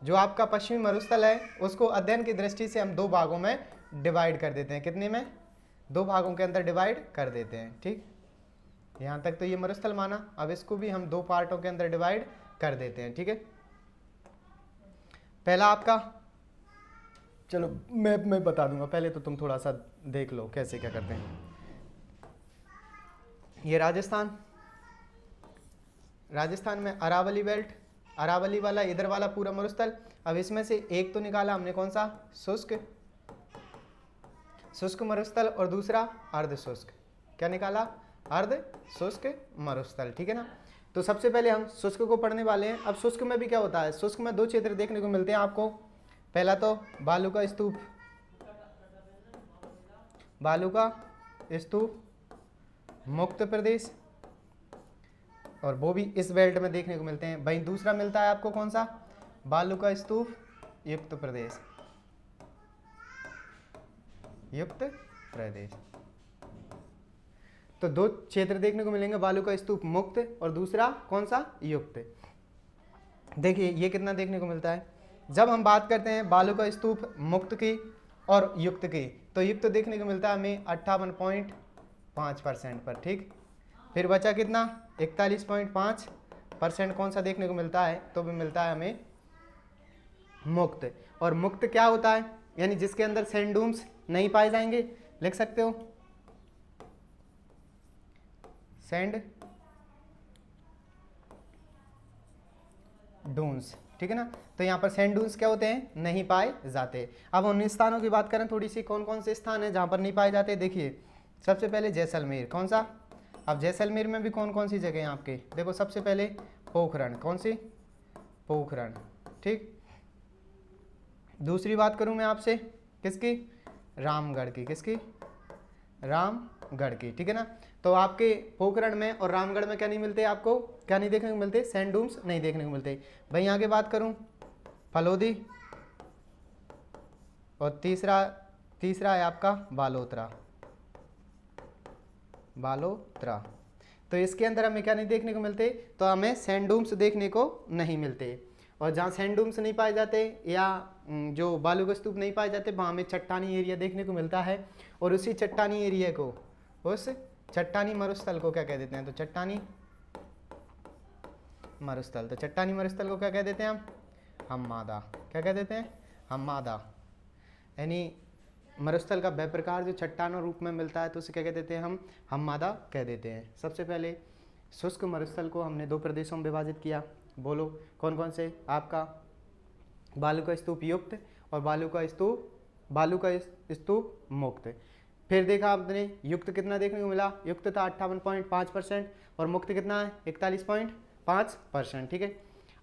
S1: जो आपका पश्चिमी मरुस्थल है, उसको अध्ययन की दृष्टि से हम दो भागों में डिवाइड कर देते हैं। कितने में? दो भागों के अंदर डिवाइड कर देते हैं। ठीक, यहाँ तक तो ये मरुस्थल माना। अब इसको भी हम दो पार्टों के अंदर डिवाइड कर देते हैं। ठीक है, पहला आपका, चलो मैप में बता दूंगा, पहले तो तुम थोड़ा सा देख लो कैसे क्या करते हैं। ये राजस्थान, राजस्थान में अरावली बेल्ट, अरावली वाला इधर वाला पूरा मरुस्थल। अब इसमें से एक तो निकाला हमने, कौन सा? शुष्क, शुष्क मरुस्थल, और दूसरा अर्ध शुष्क। क्या निकाला? अर्ध शुष्क मरुस्थल। ठीक है ना। तो सबसे पहले हम शुष्क को पढ़ने वाले हैं। अब शुष्क में भी क्या होता है? शुष्क में दो क्षेत्र देखने को मिलते हैं आपको। पहला तो बालू का स्तूप, बालू का स्तूप मुक्त प्रदेश, और वो भी इस बेल्ट में देखने को मिलते हैं। वहीं दूसरा मिलता है आपको कौन सा? बालू का स्तूप युक्त प्रदेश, युक्त प्रदेश। तो दो क्षेत्र देखने को मिलेंगे, बालू का स्तूप मुक्त और दूसरा कौन सा? युक्त। देखिए ये कितना देखने को मिलता है। जब हम बात करते हैं बालू का स्तूप मुक्त की और युक्त की, तो युक्त देखने को मिलता है हमें 58.5% पर। ठीक, फिर बचा कितना? 41.5% कौन सा देखने को मिलता है? तो भी मिलता है हमें मुक्त। और मुक्त क्या होता है? यानी जिसके अंदर सैंड डून्स नहीं पाए जाएंगे। लिख सकते हो सैंड डून्स। ठीक है ना। तो यहाँ पर सैंड डून्स क्या होते हैं? नहीं पाए जाते। अब उन स्थानों की बात करें थोड़ी सी, कौन कौन से स्थान है जहाँ पर नहीं पाए जाते। देखिए सबसे पहले जैसलमेर, कौन सा? अब जैसलमेर में भी कौन कौन सी जगह हैं आपके? देखो सबसे पहले पोखरण, कौन सी? पोखरण। ठीक, दूसरी बात करूं मैं आपसे किसकी? रामगढ़ की। किसकी? रामगढ़ की। ठीक है ना। तो आपके पोखरण में और रामगढ़ में क्या नहीं मिलते आपको? क्या नहीं देखने को मिलते? सैंड डून्स नहीं देखने को मिलते। भाई आगे बात करूं, फलोदी, और तीसरा है आपका बालोतरा, बालोतरा। तो इसके अंदर हमें क्या नहीं देखने को मिलते? तो हमें सैंड डून्स देखने को नहीं मिलते। और जहाँ सैंड डून्स नहीं पाए जाते या जो बालू के स्तूप नहीं पाए जाते, वहाँ हमें चट्टानी एरिया देखने को मिलता है। और उसी चट्टानी एरिया को, उस चट्टानी मरुस्थल को क्या कह देते हैं? तो चट्टानी मरुस्थल। तो चट्टानी मरुस्थल को क्या कह देते हैं हम? हममादा। क्या कह देते हैं? हममादा। यानी मरुस्थल का वह प्रकार जो चट्टानों रूप में मिलता है, तो उसे क्या कह देते हैं? हम हममादा कह देते हैं। सबसे पहले शुष्क मरुस्थल को हमने दो प्रदेशों में विभाजित किया। बोलो कौन कौन से? आपका बालू का स्तूप युक्त और बालू का स्तूप मुक्त। फिर देखा आपने युक्त कितना देखने को मिला? युक्त था 58.5% और मुक्त कितना है? 41.5%। ठीक है,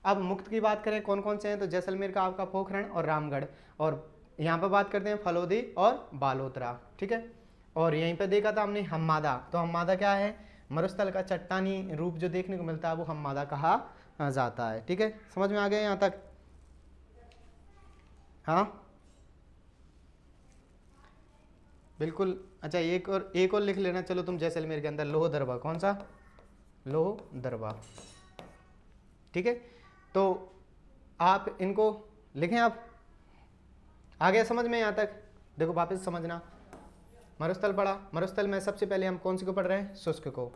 S1: अब मुक्त की बात करें कौन कौन से हैं? तो जैसलमेर का आपका पोखरण और रामगढ़, और यहाँ पर बात करते हैं फलोदी और बालोतरा। ठीक है, और यहीं पर देखा था हमने हममादा। तो हममादा क्या है? मरुस्थल का चट्टानी रूप जो देखने को मिलता है वो हममादा कहा जाता है। ठीक है, समझ में आ गया यहाँ तक? हाँ बिल्कुल। अच्छा एक और लिख लेना। चलो तुम जैसलमेर के अंदर लोह दरबा, कौन सा? लोह दरबा। ठीक है, तो आप इनको लिखें। आप आ गया समझ में यहाँ तक? देखो वापस समझना, मरुस्थल पढ़ा, मरुस्थल में सबसे पहले हम कौन सी को पढ़ रहे हैं, शुष्क को,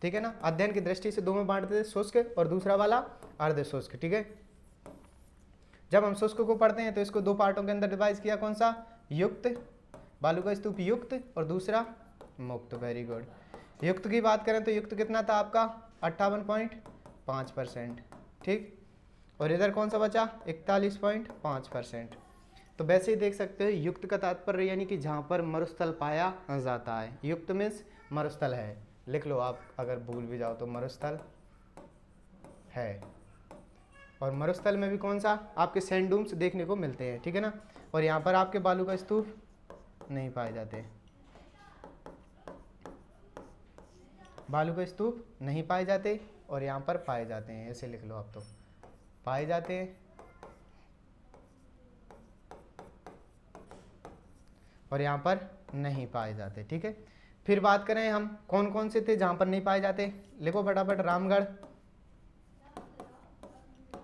S1: ठीक है ना। अध्ययन की दृष्टि से दो में बांटते थे, शुष्क और दूसरा वाला अर्ध शुष्क, ठीक है। जब हम शुष्क को पढ़ते हैं तो इसको दो पार्टों के अंदर डिवाइड किया, कौन सा, युक्त, बालू का स्तूप युक्त और दूसरा मुक्त, वेरी गुड। युक्त की बात करें तो युक्त कितना था आपका 58.5%, ठीक। और इधर कौन सा बचा 41.5%। तो वैसे ही देख सकते हो युक्त का तात्पर्य यानी कि जहाँ पर मरुस्थल पाया जाता है, युक्त मीन्स मरुस्थल है, लिख लो आप अगर भूल भी जाओ तो मरुस्थल है। और मरुस्थल में भी कौन सा, आपके सैंड डूम्स देखने को मिलते हैं, ठीक है ना। और यहाँ पर आपके बालू का स्तूप नहीं पाए जाते, बालू का स्तूप नहीं पाए जाते और यहाँ पर पाए जाते हैं, ऐसे लिख लो आप, तो पाए जाते हैं और यहाँ पर नहीं पाए जाते, ठीक है। फिर बात करें हम कौन कौन से थे जहाँ पर नहीं पाए जाते, लिखो फटाफट, रामगढ़,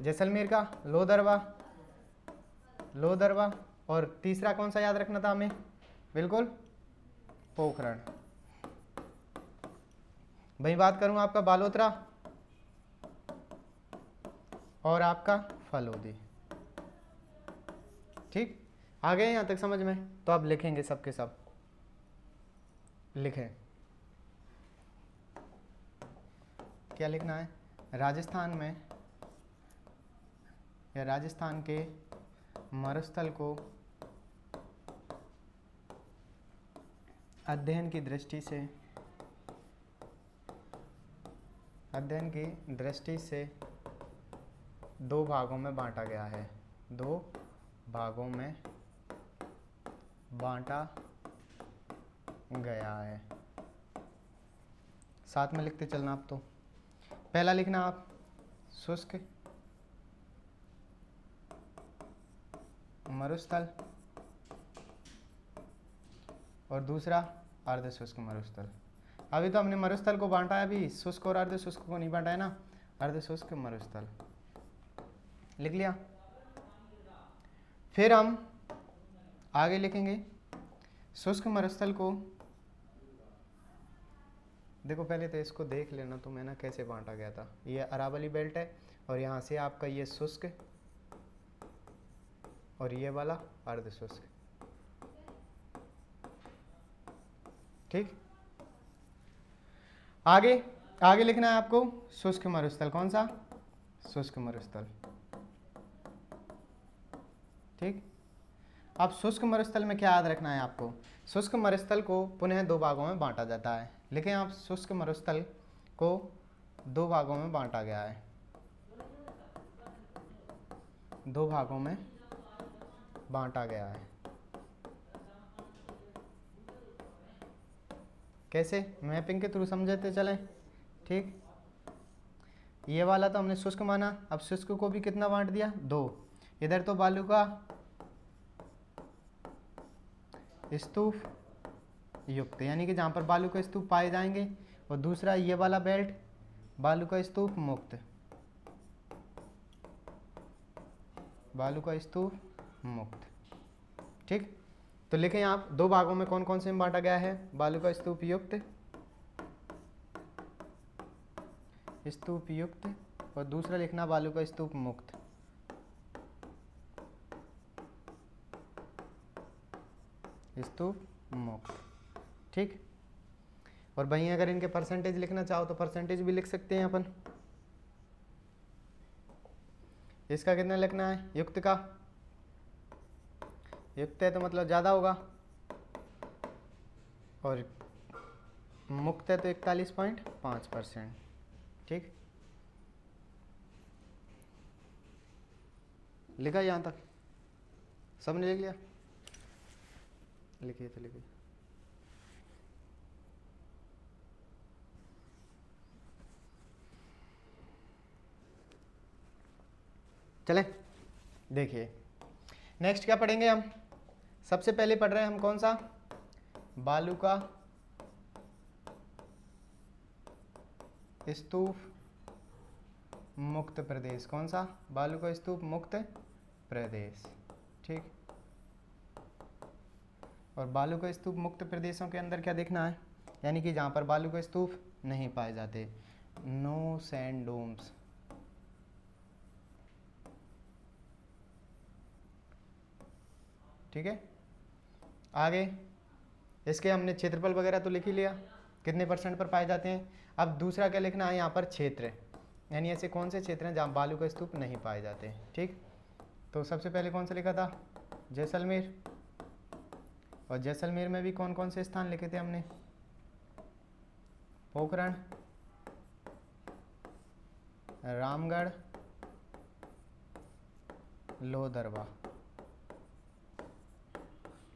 S1: जैसलमेर का लोदरवा, और तीसरा कौन सा याद रखना था हमें, बिल्कुल पोखरण। वही बात करूँ आपका बालोतरा और आपका फलोदी, ठीक। आ गए यहाँ तक समझ में, तो अब लिखेंगे सबके सब, लिखें क्या लिखना है, राजस्थान में या राजस्थान के मरुस्थल को अध्ययन की दृष्टि से दो भागों में बांटा गया है, दो भागों में बांटा गया है। साथ में लिखते चलना आप, तो पहला लिखना आप शुष्क मरुस्थल और दूसरा अर्ध शुष्क मरुस्थल। अभी तो हमने मरुस्थल को बांटा है, अभी शुष्क और अर्ध शुष्क को नहीं बांटा है ना, अर्ध शुष्क मरुस्थल लिख लिया। फिर हम आगे लिखेंगे शुष्क मरुस्थल को, देखो पहले तो इसको देख लेना तो मैं ना कैसे बांटा गया था, ये अरावली बेल्ट है और यहाँ से आपका ये शुष्क और ये वाला अर्ध शुष्क, ठीक। आगे लिखना है आपको शुष्क मरुस्थल, कौन सा, शुष्क मरुस्थल, ठीक। अब शुष्क मरुस्थल में क्या याद रखना है आपको, शुष्क मरुस्थल को पुनः दो भागों में बांटा जाता है, लिखें आप, शुष्क मरुस्थल को दो भागों में बांटा गया है, दो भागों में बांटा गया है। कैसे, मैपिंग के थ्रू समझते चलें, ठीक। ये वाला तो हमने शुष्क माना, अब शुष्क को भी कितना बांट दिया, दो। इधर तो बालू का स्तूप युक्त यानी कि जहाँ पर बालू का स्तूप पाए जाएंगे, और दूसरा ये वाला बेल्ट बालू का स्तूप मुक्त, बालू का स्तूप मुक्त, ठीक। तो लिखें आप, दो भागों में कौन कौन से में बांटा गया है, बालू का स्तूप युक्त और दूसरा लिखना बालू का स्तूप मुक्त, स्तूप मुक्त, ठीक। और वहीं अगर इनके परसेंटेज लिखना चाहो तो परसेंटेज भी लिख सकते हैं अपन। इसका कितना लिखना है, युक्त का, युक्त है तो मतलब ज़्यादा होगा, और मुक्त है तो 41.5%, ठीक। लिखा यहाँ तक, सबने लिख लिया, लिखिए तो लिखिए। चलें, देखिए नेक्स्ट क्या पढ़ेंगे हम, सबसे पहले पढ़ रहे हैं हम कौन सा, बालू का स्तूप मुक्त प्रदेश, कौन सा, बालू का स्तूप मुक्त प्रदेश, ठीक। और बालू का स्तूप मुक्त प्रदेशों के अंदर क्या देखना है, यानी कि जहाँ पर बालू का स्तूप नहीं पाए जाते, नो सैंड डोम्स। ठीक है, आगे इसके हमने क्षेत्रफल वगैरह तो लिख ही लिया, कितने % पर पाए जाते हैं। अब दूसरा क्या लिखना है यहाँ पर, क्षेत्र, यानी ऐसे कौन से क्षेत्र हैं जहाँ बालू का स्तूप नहीं पाए जाते। ठीक, तो सबसे पहले कौन सा लिखा था, जैसलमेर। और जैसलमेर में भी कौन कौन से स्थान लिखे थे हमने, पोखरण, रामगढ़, लोहदरवा,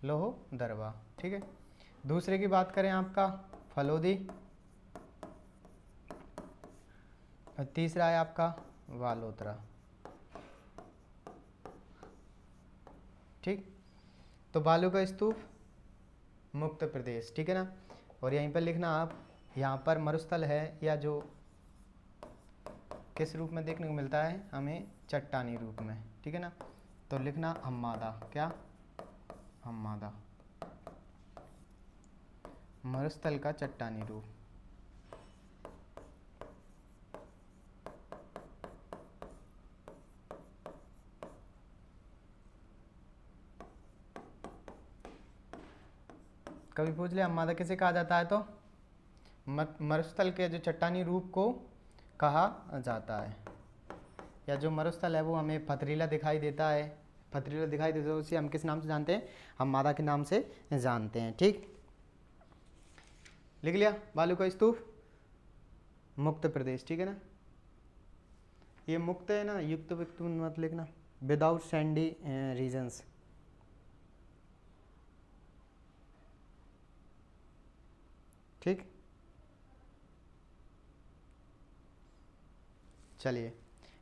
S1: लोहदरवा। ठीक है, दूसरे की बात करें आपका फलोदी, और तीसरा है आपका वालोतरा। ठीक, तो बालू का स्तूप मुक्त प्रदेश, ठीक है ना। और यहीं पर लिखना आप, यहाँ पर मरुस्थल है या जो किस रूप में देखने को मिलता है हमें, चट्टानी रूप में। ठीक है ना, तो लिखना हम्मादा, क्या, हम्मादा, मरुस्थल का चट्टानी रूप। कभी पूछ ले हम्मादा किसे कहा जाता है, तो मरुस्थल के जो चट्टानी रूप को कहा जाता है, या जो मरुस्थल है वो हमें पथरीला दिखाई देता है, पथरीला दिखाई देता है, उसे हम किस नाम से जानते हैं, हम्मादा के नाम से जानते हैं। ठीक, लिख लिया बालू का स्तूप मुक्त प्रदेश। ठीक है ना, ये मुक्त है ना, युक्त विक्त मत लिखना, विदाउट सैंडी रीजन्स। ठीक, चलिए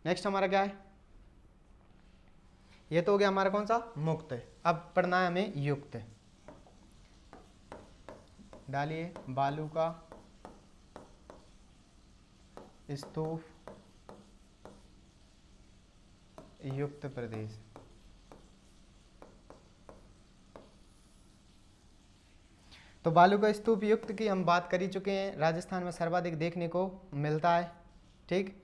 S1: नेक्स्ट हमारा क्या है, ये तो हो गया हमारा कौन सा, मुक्त। अब पढ़ना है हमें युक्त। डालिए बालू का स्तूप युक्त प्रदेश। तो बालू का स्तूप युक्त की हम बात कर ही चुके हैं, राजस्थान में सर्वाधिक देखने को मिलता है। ठीक,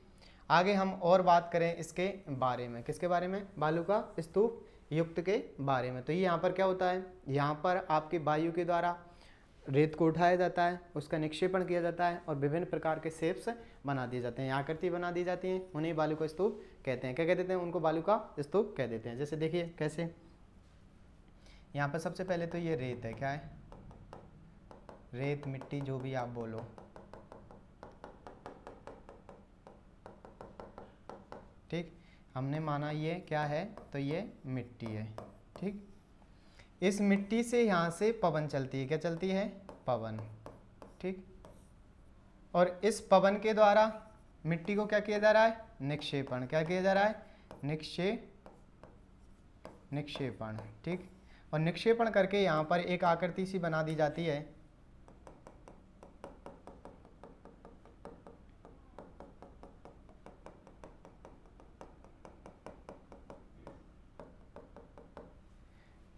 S1: आगे हम और बात करें इसके बारे में, किसके बारे में, बालू का स्तूप युक्त के बारे में। तो ये यहाँ पर क्या होता है, यहाँ पर आपकी वायु के द्वारा रेत को उठाया जाता है, उसका निक्षेपण किया जाता है और विभिन्न प्रकार के शेप्स बना दिए जाते हैं, आकृति बना दी जाती हैं, उन्हें बालू का स्तूप कहते हैं। क्या कह देते हैं उनको, बालू का स्तूप कह देते हैं। जैसे देखिए कैसे, यहाँ पर सबसे पहले तो ये रेत है, क्या है, रेत, मिट्टी, जो भी आप बोलो। ठीक, हमने माना ये क्या है, तो ये मिट्टी है। ठीक, इस मिट्टी से यहाँ से पवन चलती है, क्या चलती है, पवन। ठीक, और इस पवन के द्वारा मिट्टी को क्या किया जा रहा है, निक्षेपण, क्या किया जा रहा है, निक्षेपण। ठीक, और निक्षेपण करके यहाँ पर एक आकृति सी बना दी जाती है।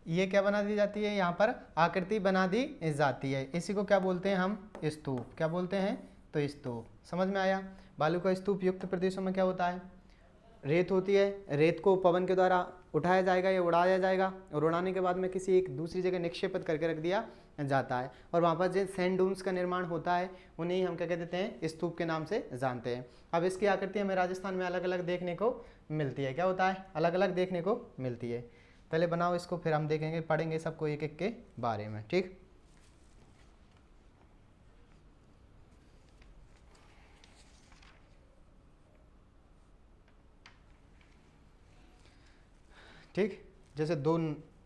S1: ये क्या बना दी जाती है, यहाँ पर आकृति बना दी जाती है, इसी को क्या बोलते हैं हम, स्तूप। क्या बोलते हैं, तो स्तूप। समझ में आया। बालू का स्तूप युक्त प्रदेशों में क्या होता है, रेत होती है, रेत को पवन के द्वारा उठाया जाएगा या उड़ाया जाएगा, और उड़ाने के बाद में किसी एक दूसरी जगह निक्षेपित करके रख दिया जाता है, और वहाँ पर जो सैंड डूम्स का निर्माण होता है उन्हें हम क्या कह देते हैं, स्तूप के नाम से जानते हैं। अब इसकी आकृति हमें राजस्थान में अलग अलग देखने को मिलती है। क्या होता है, अलग अलग देखने को मिलती है। पहले बनाओ इसको, फिर हम देखेंगे, पढ़ेंगे सबको एक एक के बारे में। ठीक, ठीक, जैसे दो,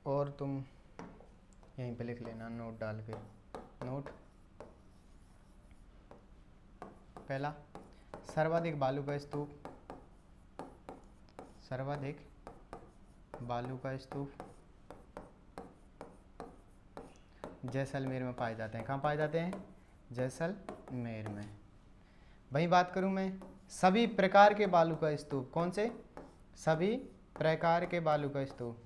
S1: और तुम यहीं पे लिख लेना नोट डाल के, नोट। पहला, सर्वाधिक बालू का स्तूप, सर्वाधिक बालू का स्तूप जैसलमेर में पाए जाते हैं। कहाँ पाए जाते हैं, जैसलमेर में। वहीं बात करूं मैं, सभी प्रकार के बालू का स्तूप, कौन से, सभी प्रकार के बालू का स्तूप,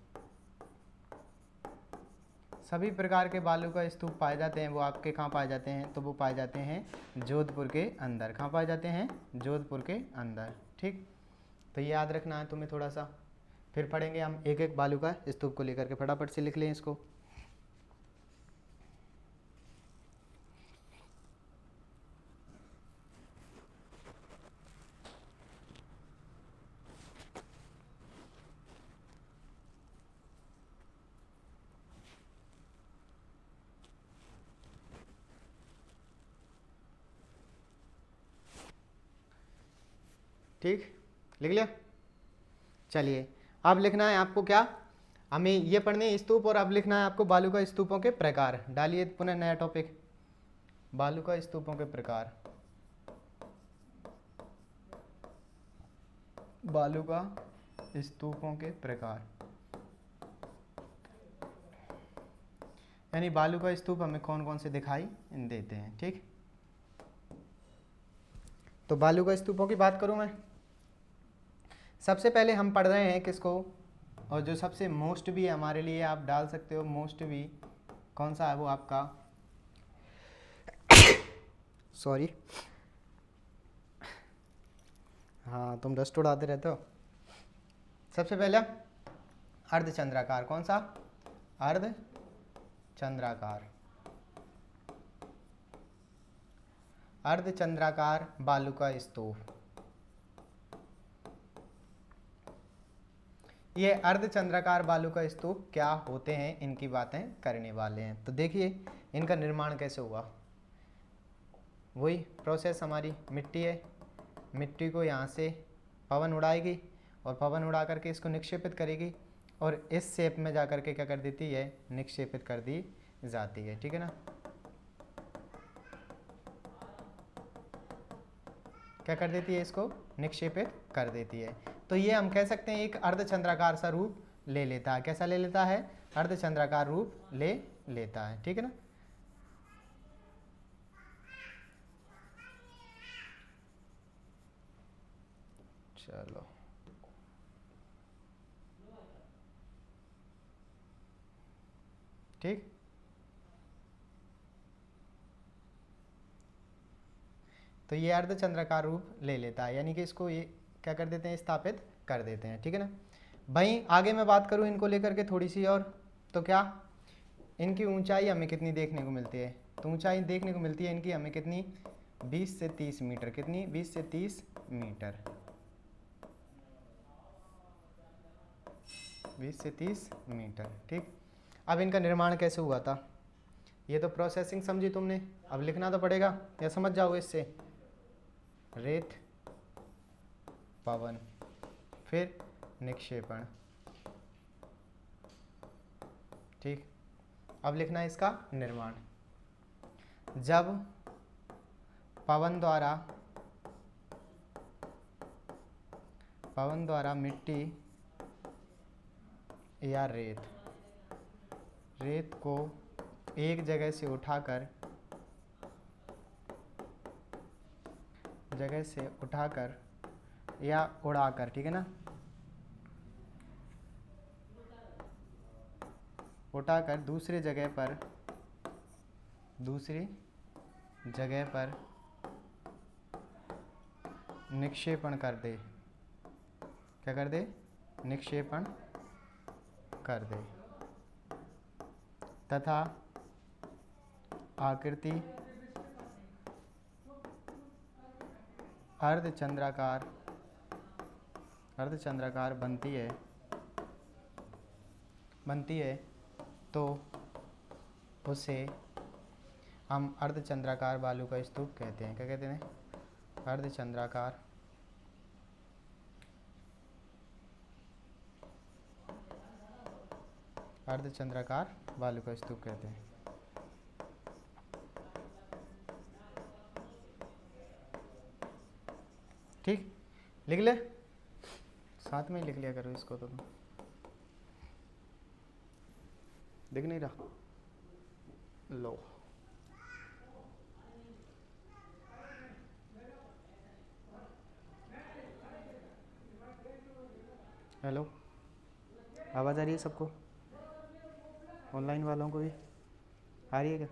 S1: सभी प्रकार के बालू का स्तूप पाए जाते हैं, वो आपके कहाँ पाए जाते हैं, तो वो पाए जाते हैं जोधपुर के अंदर। कहाँ पाए जाते हैं, जोधपुर के अंदर। ठीक, तो ये याद रखना है तुम्हें थोड़ा सा। फिर पढ़ेंगे हम एक एक बालू का स्तूप को लेकर के, फटाफट से लिख लें इसको। ठीक, लिख लिया। चलिए अब लिखना है आपको क्या, हमें ये पढ़ने हैं स्तूप, और अब लिखना है आपको बालू का स्तूपों के प्रकार। डालिए पुनः नया टॉपिक, बालू का स्तूपों के प्रकार। बालू का स्तूपों के प्रकार, यानी बालू का स्तूप हमें कौन कौन से दिखाई देते हैं। ठीक, तो बालू का स्तूपों की बात करूं मैं। सबसे पहले हम पढ़ रहे हैं किसको, और जो सबसे मोस्ट भी है हमारे लिए, आप डाल सकते हो मोस्ट भी, कौन सा है वो आपका, सॉरी हाँ तुम डस्ट उड़ाते रहते हो। सबसे पहला अर्धचंद्राकार, कौन सा, अर्धचंद्राकार। अर्धचंद्राकार बालू का स्तूप, ये अर्धचंद्राकार बालू का स्तूप क्या होते हैं, इनकी बातें करने वाले हैं। तो देखिए इनका निर्माण कैसे हुआ। वही प्रोसेस, हमारी मिट्टी है, मिट्टी को यहाँ से पवन उड़ाएगी, और पवन उड़ा करके इसको निक्षेपित करेगी, और इस शेप में जा करके क्या कर देती है, निक्षेपित कर दी जाती है। ठीक है ना, क्या कर देती है, इसको निक्षेपित कर देती है। तो ये हम कह सकते हैं एक अर्धचंद्राकार सा रूप ले लेता है। कैसा ले लेता है, अर्धचंद्राकार रूप ले लेता है। ठीक है ना, चलो ठीक, तो ये अर्धचंद्राकार रूप ले लेता है, यानी कि इसको ये क्या कर देते हैं, स्थापित कर देते हैं। ठीक है ना, भाई आगे मैं बात करूँ इनको लेकर के थोड़ी सी और, तो क्या इनकी ऊंचाई हमें कितनी देखने को मिलती है, तो ऊंचाई देखने को मिलती है इनकी हमें कितनी, 20 से 30 मीटर। कितनी, 20 से 30 मीटर, 20 से 30 मीटर। ठीक, अब इनका निर्माण कैसे हुआ था, ये तो प्रोसेसिंग समझी तुमने, अब लिखना तो पड़ेगा, या समझ जाओगे इससे। रेत, पवन, फिर निक्षेपण। ठीक, अब लिखना है इसका निर्माण। जब पवन द्वारा मिट्टी या रेत को एक जगह से उठाकर या उड़ाकर, ठीक है ना, उठाकर दूसरी जगह पर निक्षेपण कर दे। क्या कर दे, निक्षेपण कर दे, तथा आकृति अर्धचंद्राकार बनती है, तो उसे हम अर्धचंद्राकार बालू का स्तूप कहते हैं। क्या कहते हैं, अर्धचंद्राकार बालू का स्तूप कहते हैं। ठीक, लिख ले, साथ में ही लिख लिया करो इसको, तो तुम दिख नहीं रहा, लो हेलो, आवाज़ आ रही है सबको, ऑनलाइन वालों को भी आ रही है क्या?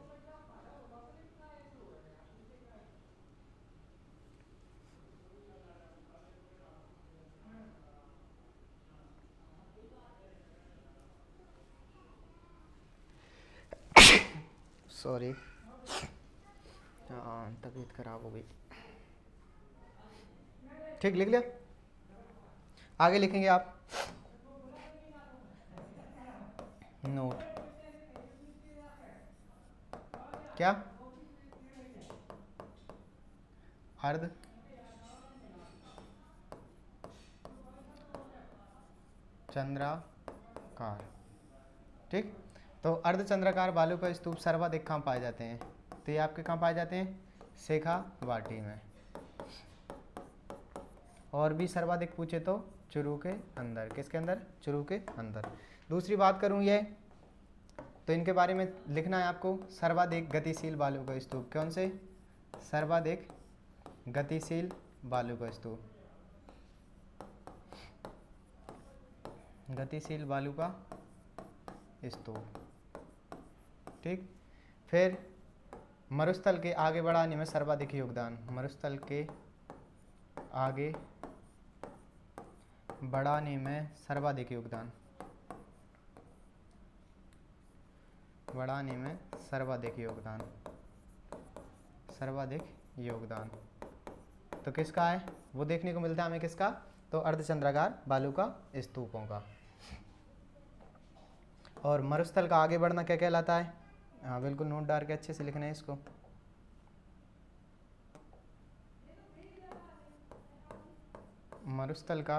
S1: सॉरी, हाँ तबीयत खराब हो गई। ठीक, लिख लिया? आगे लिखेंगे आप नोट। क्या? अर्ध चंद्राकार। ठीक, तो अर्धचंद्राकार बालू का स्तूप सर्वाधिक कहाँ पाए जाते हैं? तो ये आपके कहाँ पाए जाते हैं? शेखावाटी में। और भी सर्वाधिक पूछे तो चुरू के अंदर। किसके अंदर? चुरू के अंदर। दूसरी बात करूँ ये, तो इनके बारे में लिखना है आपको। सर्वाधिक गतिशील बालू का स्तूप कौन से? सर्वाधिक गतिशील बालू का स्तूप, गतिशील बालू का स्तूप। ठीक, फिर मरुस्थल के आगे बढ़ाने में सर्वाधिक योगदान, मरुस्थल के आगे बढ़ाने में सर्वाधिक योगदान, बढ़ाने में सर्वाधिक योगदान, सर्वाधिक योगदान तो किसका है? वो देखने को मिलता है हमें। किसका? तो अर्धचंद्राकार बालू का स्तूपों का। और मरुस्थल का आगे बढ़ना क्या कहलाता है? हाँ बिल्कुल, नोट डाल के अच्छे से लिखना है इसको। मरुस्थल का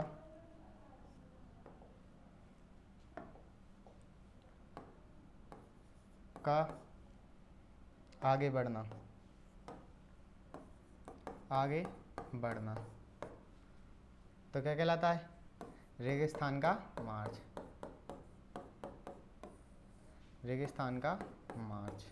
S1: आगे बढ़ना, आगे बढ़ना तो क्या कहलाता है? रेगिस्तान का मार्च, रेगिस्तान का मार्च।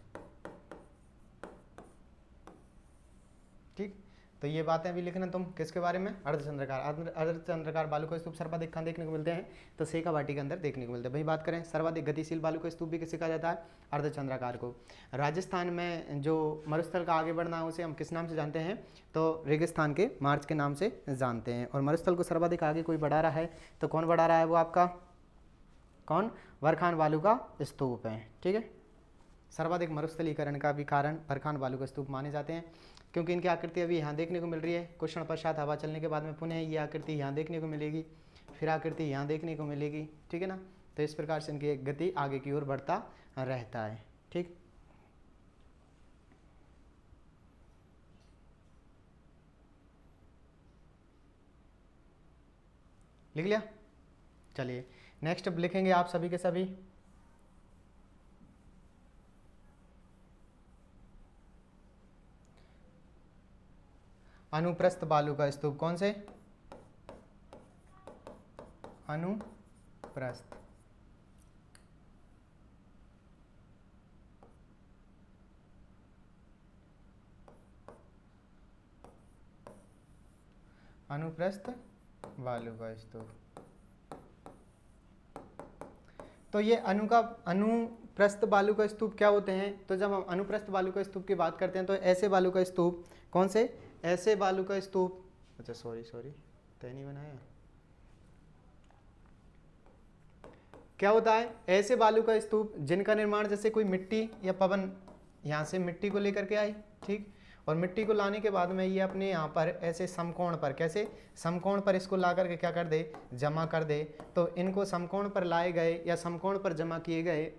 S1: ठीक, तो ये बातें अभी लिखना तुम किसके बारे में? अर्धचंद्राकार। अर्धचंद्राकार बालू का स्तूप सर्वाधिक कहाँ देखने को मिलते हैं? तो शेखावाटी के अंदर देखने को मिलते हैं। वही बात करें, सर्वाधिक गतिशील बालू का स्तूप भी किसे कहा जाता है? अर्धचंद्राकार को। राजस्थान में जो मरुस्थल का आगे बढ़ना है उसे हम किस नाम से जानते हैं? तो रेगिस्तान के मार्च के नाम से जानते हैं। और मरुस्थल को सर्वाधिक आगे कोई बढ़ा रहा है तो कौन बढ़ा रहा है? वो आपका कौन? वरखान बालू का स्तूप है। ठीक है, सर्वाधिक मरुस्थलीकरण का भी कारण वरखान बालू का स्तूप माने जाते हैं, क्योंकि इनकी आकृति अभी यहाँ देखने को मिल रही है। कुछ क्षण पश्चात हवा चलने के बाद में पुनः ये आकृति यहाँ देखने को मिलेगी, फिर आकृति यहाँ देखने को मिलेगी। ठीक है ना, तो इस प्रकार से इनकी गति आगे की ओर बढ़ता रहता है। ठीक, लिख लिया? चलिए नेक्स्ट लिखेंगे आप सभी के सभी। अनुप्रस्थ बालू का स्तूप कौन से? अनुप्रस्थ, अनुप्रस्थ बालू का स्तूप। तो ये अनुप्रस्थ बालू का स्तूप क्या होते हैं? तो जब हम अनुप्रस्थ बालू का स्तूप की बात करते हैं तो ऐसे बालू का स्तूप कौन से? ऐसे बालू का स्तूप, अच्छा सॉरी तय नहीं बनाया। क्या होता है? ऐसे बालू का स्तूप जिनका निर्माण जैसे कोई मिट्टी या पवन यहाँ से मिट्टी को लेकर के आई, ठीक, और मिट्टी को लाने के बाद में ये अपने यहाँ पर ऐसे समकोण पर, कैसे समकोण पर इसको ला करके क्या कर दे? जमा कर दे। तो इनको समकोण पर लाए गए या समकोण पर जमा किए गए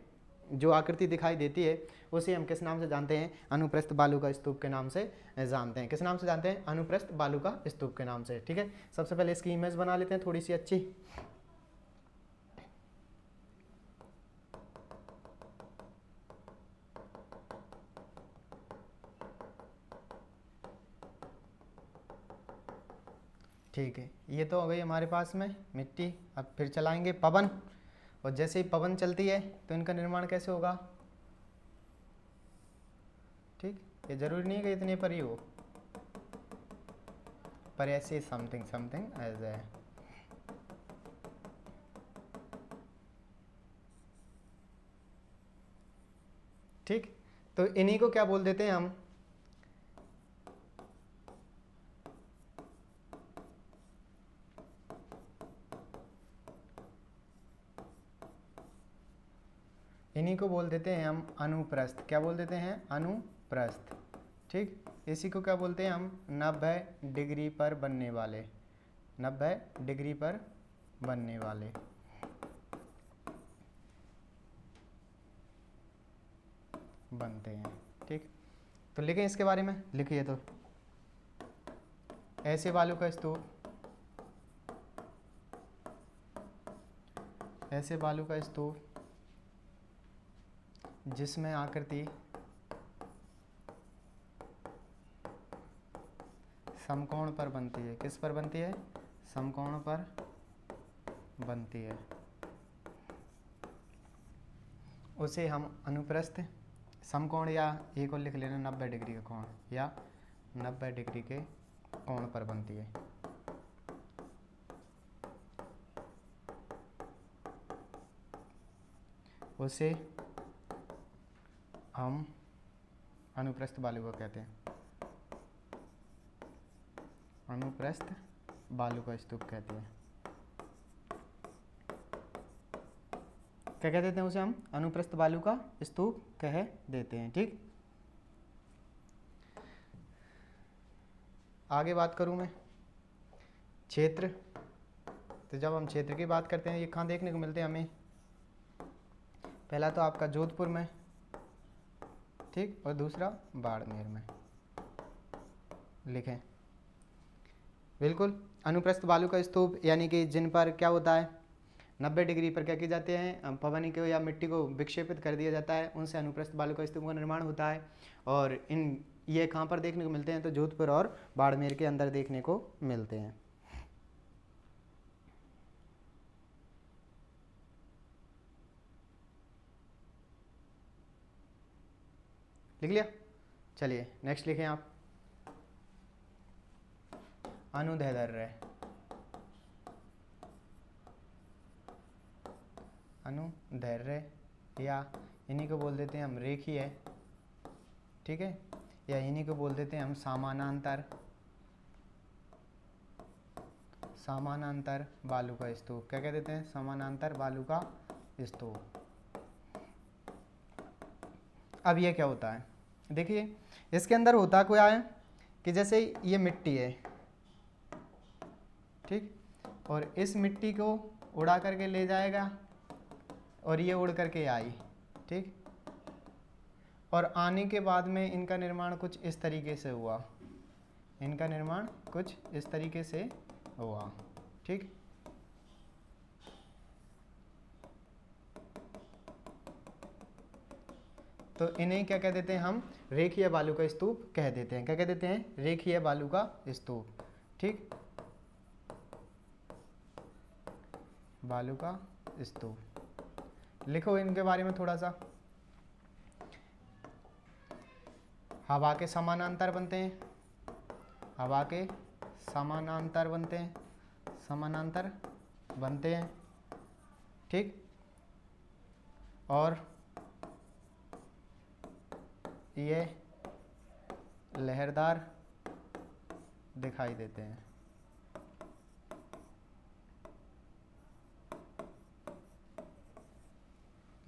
S1: जो आकृति दिखाई देती है उसे हम किस नाम से जानते हैं? अनुप्रस्थ बालू का स्तूप के नाम से जानते हैं। किस नाम से जानते हैं? अनुप्रस्थ बालू का स्तूप के नाम से। ठीक है, सबसे पहले इसकी इमेज बना लेते हैं थोड़ी सी अच्छी। ठीक है, ये तो हो गई हमारे पास में मिट्टी। अब फिर चलाएंगे पवन, और जैसे ही पवन चलती है तो इनका निर्माण कैसे होगा? ठीक, ये जरूरी नहीं है कि इतने पर ही हो, पर ऐसे समथिंग एज है। ठीक, तो इन्हीं को क्या बोल देते हैं हम, इन्हीं को बोल देते हैं हम अनुप्रस्थ। क्या बोल देते हैं? अनुप्रस्थ। ठीक, इसी को क्या बोलते हैं हम? 90 डिग्री पर बनने वाले, 90 डिग्री पर बनने वाले। बनते हैं। ठीक, तो लिखें इसके बारे में, लिखिए तो, ऐसे बालू का स्तूप, ऐसे बालू का स्तूप जिसमें आकृति समकोण पर बनती है। किस पर बनती है? समकोण पर बनती है, उसे हम अनुप्रस्थ समकोण, या एक और लिख लेना 90 डिग्री का कोण, या 90 डिग्री के कोण पर बनती है। उसे हम अनुप्रस्थ बालू का कहते हैं, अनुप्रस्थ बालू का स्तूप कहते हैं। क्या कह देते हैं उसे हम? अनुप्रस्थ बालू का स्तूप कह देते हैं। ठीक, आगे बात करूं मैं क्षेत्र। तो जब हम क्षेत्र की बात करते हैं, ये कहाँ देखने को मिलते हैं हमें? पहला तो आपका जोधपुर में, ठीक, और दूसरा बाड़मेर में। लिखें बिल्कुल, अनुप्रस्थ बालू का स्तूप यानी कि जिन पर क्या होता है, 90 डिग्री पर क्या किए जाते हैं, पवन को या मिट्टी को विक्षेपित कर दिया जाता है, उनसे अनुप्रस्थ बालू का स्तूप का निर्माण होता है। और ये कहाँ पर देखने को मिलते हैं? तो जोधपुर और बाड़मेर के अंदर देखने को मिलते हैं। लिख लिया? चलिए नेक्स्ट लिखें आप, अनुदैर्ध्य, अनुदैर्ध्य, या इन्हीं को बोल देते हैं हम रेखीय, ठीक है, या इन्हीं को बोल देते हैं हम समानांतर, समानांतर बालू का स्तूप। क्या कह देते हैं? समानांतर बालू का स्तूप। अब ये क्या होता है? देखिए, इसके अंदर होता क्या है कि जैसे ये मिट्टी है, ठीक, और इस मिट्टी को उड़ा करके ले जाएगा, और ये उड़ करके आई, ठीक, और आने के बाद में इनका निर्माण कुछ इस तरीके से हुआ, इनका निर्माण कुछ इस तरीके से हुआ, ठीक। तो इन्हें क्या कह देते हैं हम? रेखीय बालू का स्तूप कह देते हैं। क्या कह देते हैं? रेखीय बालू का स्तूप, ठीक, बालू का स्तूप। लिखो इनके बारे में थोड़ा सा। हवा के समानांतर बनते हैं, हवा के समानांतर बनते हैं, समानांतर बनते हैं, ठीक, और ये लहरदार दिखाई देते हैं।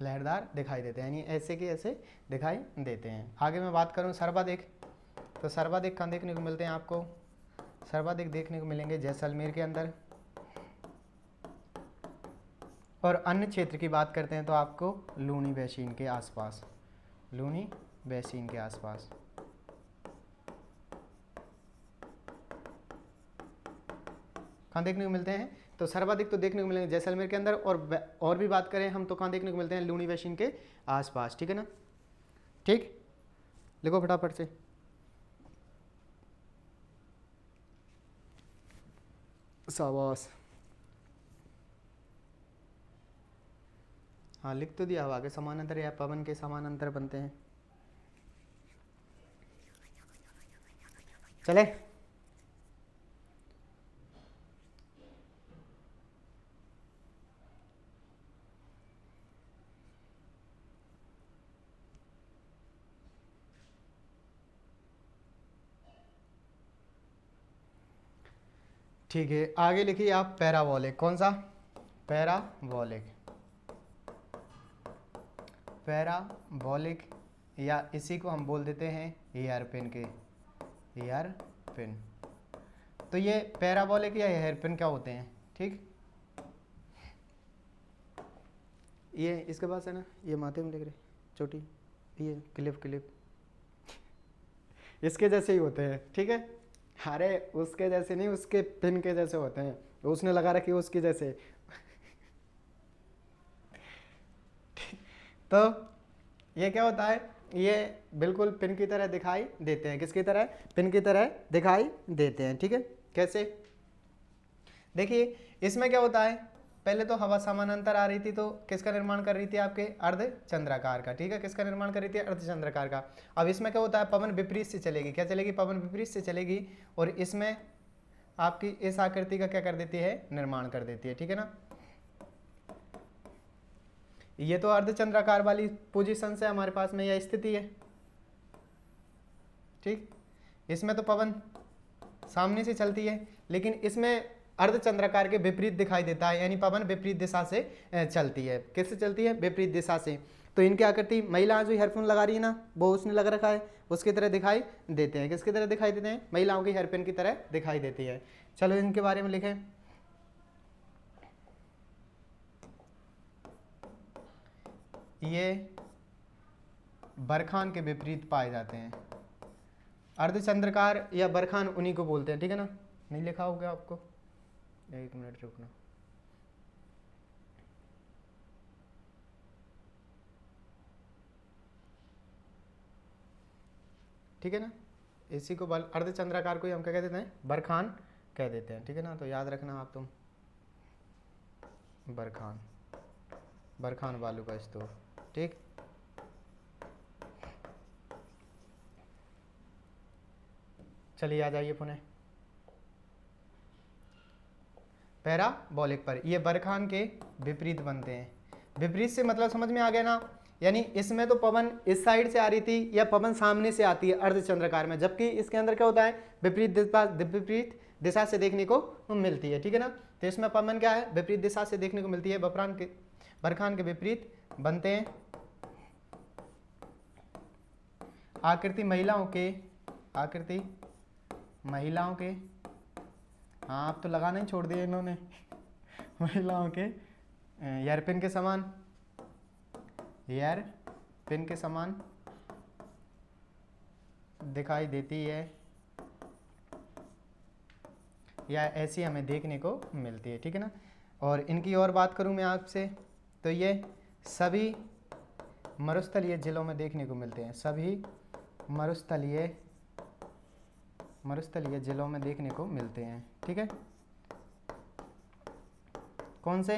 S1: लहरदार दिखाई देते हैं, यानी ऐसे के ऐसे दिखाई देते हैं। आगे मैं बात करूं सर्वाधिक, तो सर्वाधिक कहाँ देखने को मिलते हैं आपको? सर्वाधिक देखने को मिलेंगे जैसलमेर के अंदर। और अन्य क्षेत्र की बात करते हैं तो आपको लूनी बेसिन के आसपास, लूनी बेसिन के आसपास। कहाँ देखने को मिलते हैं? तो सर्वाधिक तो देखने को मिलेंगे जैसलमेर के अंदर, और भी बात करें हम तो कहाँ देखने को मिलते हैं? लूनी बेसिन के आसपास, ठीक है ना। ठीक, लिखो फटाफट से। शाबाश, हाँ लिख तो दिया। हवा के समानांतर या पवन के समानांतर बनते हैं। चले, ठीक है, आगे लिखिए आप पैराबोलिक। कौन सा? पैराबोलिक। पैराबोलिक या इसी को हम बोल देते हैं हेयर पिन के, हेयर पिन। तो ये पैराबोलिक या हेयर पिन क्या होते हैं? ठीक, ये इसके पास है ना, ये माथे में लग रहे चोटी, ये क्लिप इसके जैसे ही होते हैं। ठीक है, अरे उसके जैसे नहीं, उसके पिन के जैसे होते हैं, उसने लगा रखी है उसके जैसे। तो ये क्या होता है? ये बिल्कुल पिन की तरह दिखाई देते हैं। किसकी तरह? पिन की तरह दिखाई देते हैं। ठीक है, कैसे? देखिए इसमें क्या होता है, पहले तो हवा समानांतर आ रही थी, तो किसका निर्माण कर रही थी? आपके अर्धचंद्राकार का। ठीक है, किसका निर्माण कर रही थी? अर्धचंद्राकार का। अब इसमें क्या होता है, पवन विपरीत से चलेगी। क्या चलेगी? पवन विपरीत से चलेगी, और इसमें आपकी इस आकृति का क्या कर देती है? निर्माण कर देती है। ठीक है ना, ये तो अर्धचंद्राकार वाली पोजीशन से हमारे पास में यह स्थिति है। ठीक, इसमें तो पवन सामने से चलती है, लेकिन इसमें अर्धचंद्राकार के विपरीत दिखाई देता है, यानी पवन विपरीत दिशा से चलती है। किससे चलती है? विपरीत दिशा से। तो इनकी आकृति, महिला जो हेयरपिन लगा रही है ना, वो उसने लगा रखा है, उसकी तरह दिखाई देते हैं। किसकी तरह दिखाई देते हैं? महिलाओं की हेयरपिन की तरह दिखाई देती है। चलो इनके बारे में लिखें। ये बरखान के विपरीत पाए जाते हैं। अर्धचंद्राकार या बरखान उन्हीं को बोलते हैं। ठीक है ना, नहीं लिखा होगा आपको, एक मिनट रुकना। ठीक है ना, इसी को अर्धचंद्राकार को ही हम क्या कह देते हैं? बरखान कह देते हैं। ठीक है ना, तो याद रखना आप तुम, बरखान, बरखान बालू का स्तूप। ठीक, चलिए आ जाइए पुनः पैराबोलिक पर। ये बरखान के विपरीत बनते हैं। विपरीत से मतलब समझ में आ गया ना, यानी इसमें तो पवन इस साइड से आ रही थी, या पवन सामने से आती है अर्धचंद्राकार में, जबकि इसके अंदर क्या होता है? विपरीत दिशा से देखने को मिलती है। ठीक है ना, तो इसमें पवन क्या है? विपरीत दिशा से देखने को मिलती है। बरखान के विपरीत बनते हैं। आकृति महिलाओं के, हाँ आप तो लगाना ही छोड़ दिया इन्होंने। महिलाओं के हेयरपिन के समान, हेयरपिन के समान दिखाई देती है, या ऐसी हमें देखने को मिलती है। ठीक है ना, और इनकी और बात करूं मैं आपसे, तो ये सभी मरुस्थलीय जिलों में देखने को मिलते हैं। सभी मरुस्थलीय जिलों में देखने को मिलते हैं। ठीक है, कौन से?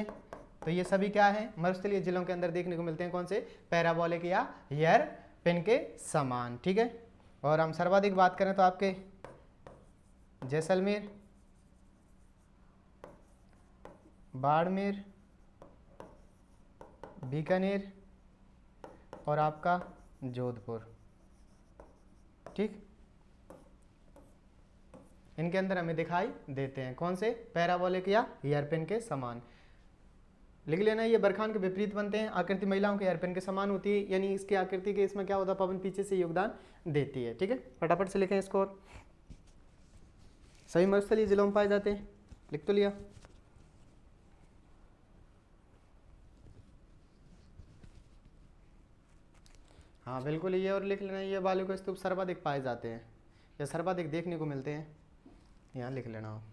S1: तो ये सभी क्या है? मरुस्थलीय जिलों के अंदर देखने को मिलते हैं। कौन से? पैराबोलिक या हेयर पिन के समान। ठीक है, और हम सर्वाधिक बात करें तो आपके जैसलमेर, बाड़मेर, बीकानेर और आपका जोधपुर। ठीक, इनके अंदर हमें दिखाई देते हैं। कौन से? पैराबोलिक या हेयरपिन के समान। लिख लेना, ये बरखान के विपरीत बनते हैं। आकृति महिलाओं के हेयरपिन के समान होती है, यानी इसकी आकृति के इसमें क्या होता है? पवन पीछे से योगदान देती है। ठीक है, फटाफट से लिखें इसको। और सभी मरुस्थलीय जिलों में पाए जाते हैं, लिख तो लिया। हाँ बिल्कुल, ये और लिख लेना, ये बालू के स्तूप सर्वाधिक पाए जाते हैं, या सर्वाधिक देखने को मिलते हैं। यहाँ लिख लेना आप,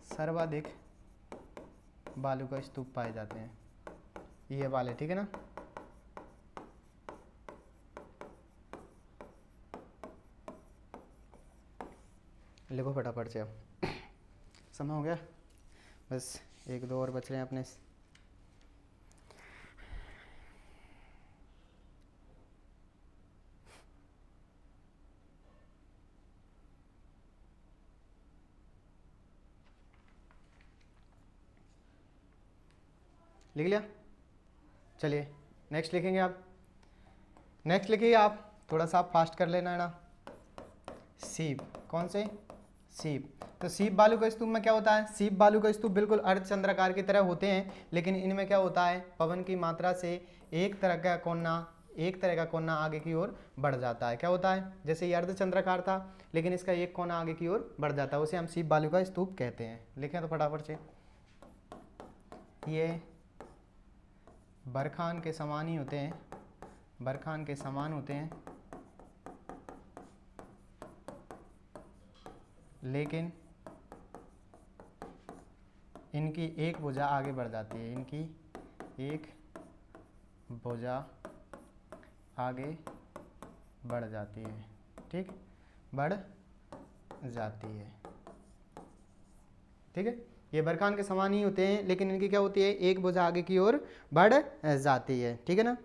S1: सर्वाधिक बालू का स्तूप पाए जाते हैं, ये वाले। ठीक है ना, लिखो फटाफट से। अब समय हो गया, बस एक दो और बच रहे हैं अपने। लिख लिया? चलिए नेक्स्ट लिखेंगे आप। नेक्स्ट लिखिए आप, थोड़ा सा आप फास्ट कर लेना है ना। सीप, कौन से? सीप। तो सीप बालू का स्तूप में क्या होता है, सीप बालू का स्तूप बिल्कुल अर्धचंद्राकार की तरह होते हैं, लेकिन इनमें क्या होता है, पवन की मात्रा से एक तरह का कोना आगे की ओर बढ़ जाता है। क्या होता है, जैसे ये अर्धचंद्राकार था लेकिन इसका एक कोना आगे की ओर बढ़ जाता है, उसे हम सीप बालू का स्तूप कहते हैं। लिखें तो फटाफट से, ये बरखान के समान ही होते हैं, बरखान के समान होते हैं, लेकिन इनकी एक भुजा आगे बढ़ जाती है, इनकी एक भुजा आगे बढ़ जाती है, ठीक, बढ़ जाती है, ठीक है। ये बरखान के समान ही होते हैं लेकिन इनकी क्या होती है, एक भुजा आगे की ओर बढ़ जाती है, ठीक है ना।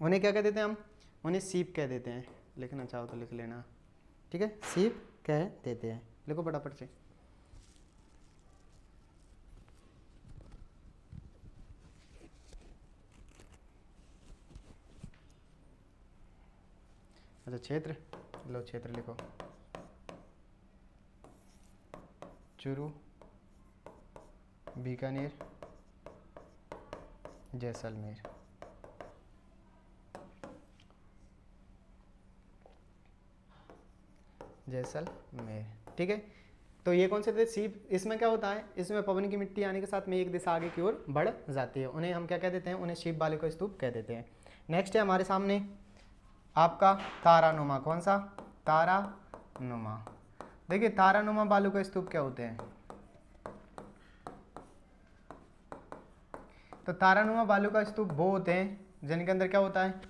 S1: उन्हें क्या कह देते हैं हम, उन्हें सीप कह देते हैं। लिखना चाहो तो लिख लेना, ठीक है, सीप कह देते हैं। लिखो फटाफट से। अच्छा क्षेत्र, लो क्षेत्र लिखो, चूरू, बीकानेर, जैसलमेर। जैसलमेर, ठीक है। तो ये कौन से थे, सीप। इसमें क्या होता है, इसमें पवन की मिट्टी आने के साथ में एक दिशा आगे की ओर बढ़ जाती है, उन्हें हम क्या कह देते हैं, उन्हें सीप बालू का स्तूप कह देते हैं। नेक्स्ट है हमारे सामने आपका तारानुमा। कौन सा, तारानुमा। देखिए तारानुमा बालू का स्तूप क्या होते हैं, तो तारानुमा बालू का स्तूप वो होते हैं जिनके अंदर क्या होता है,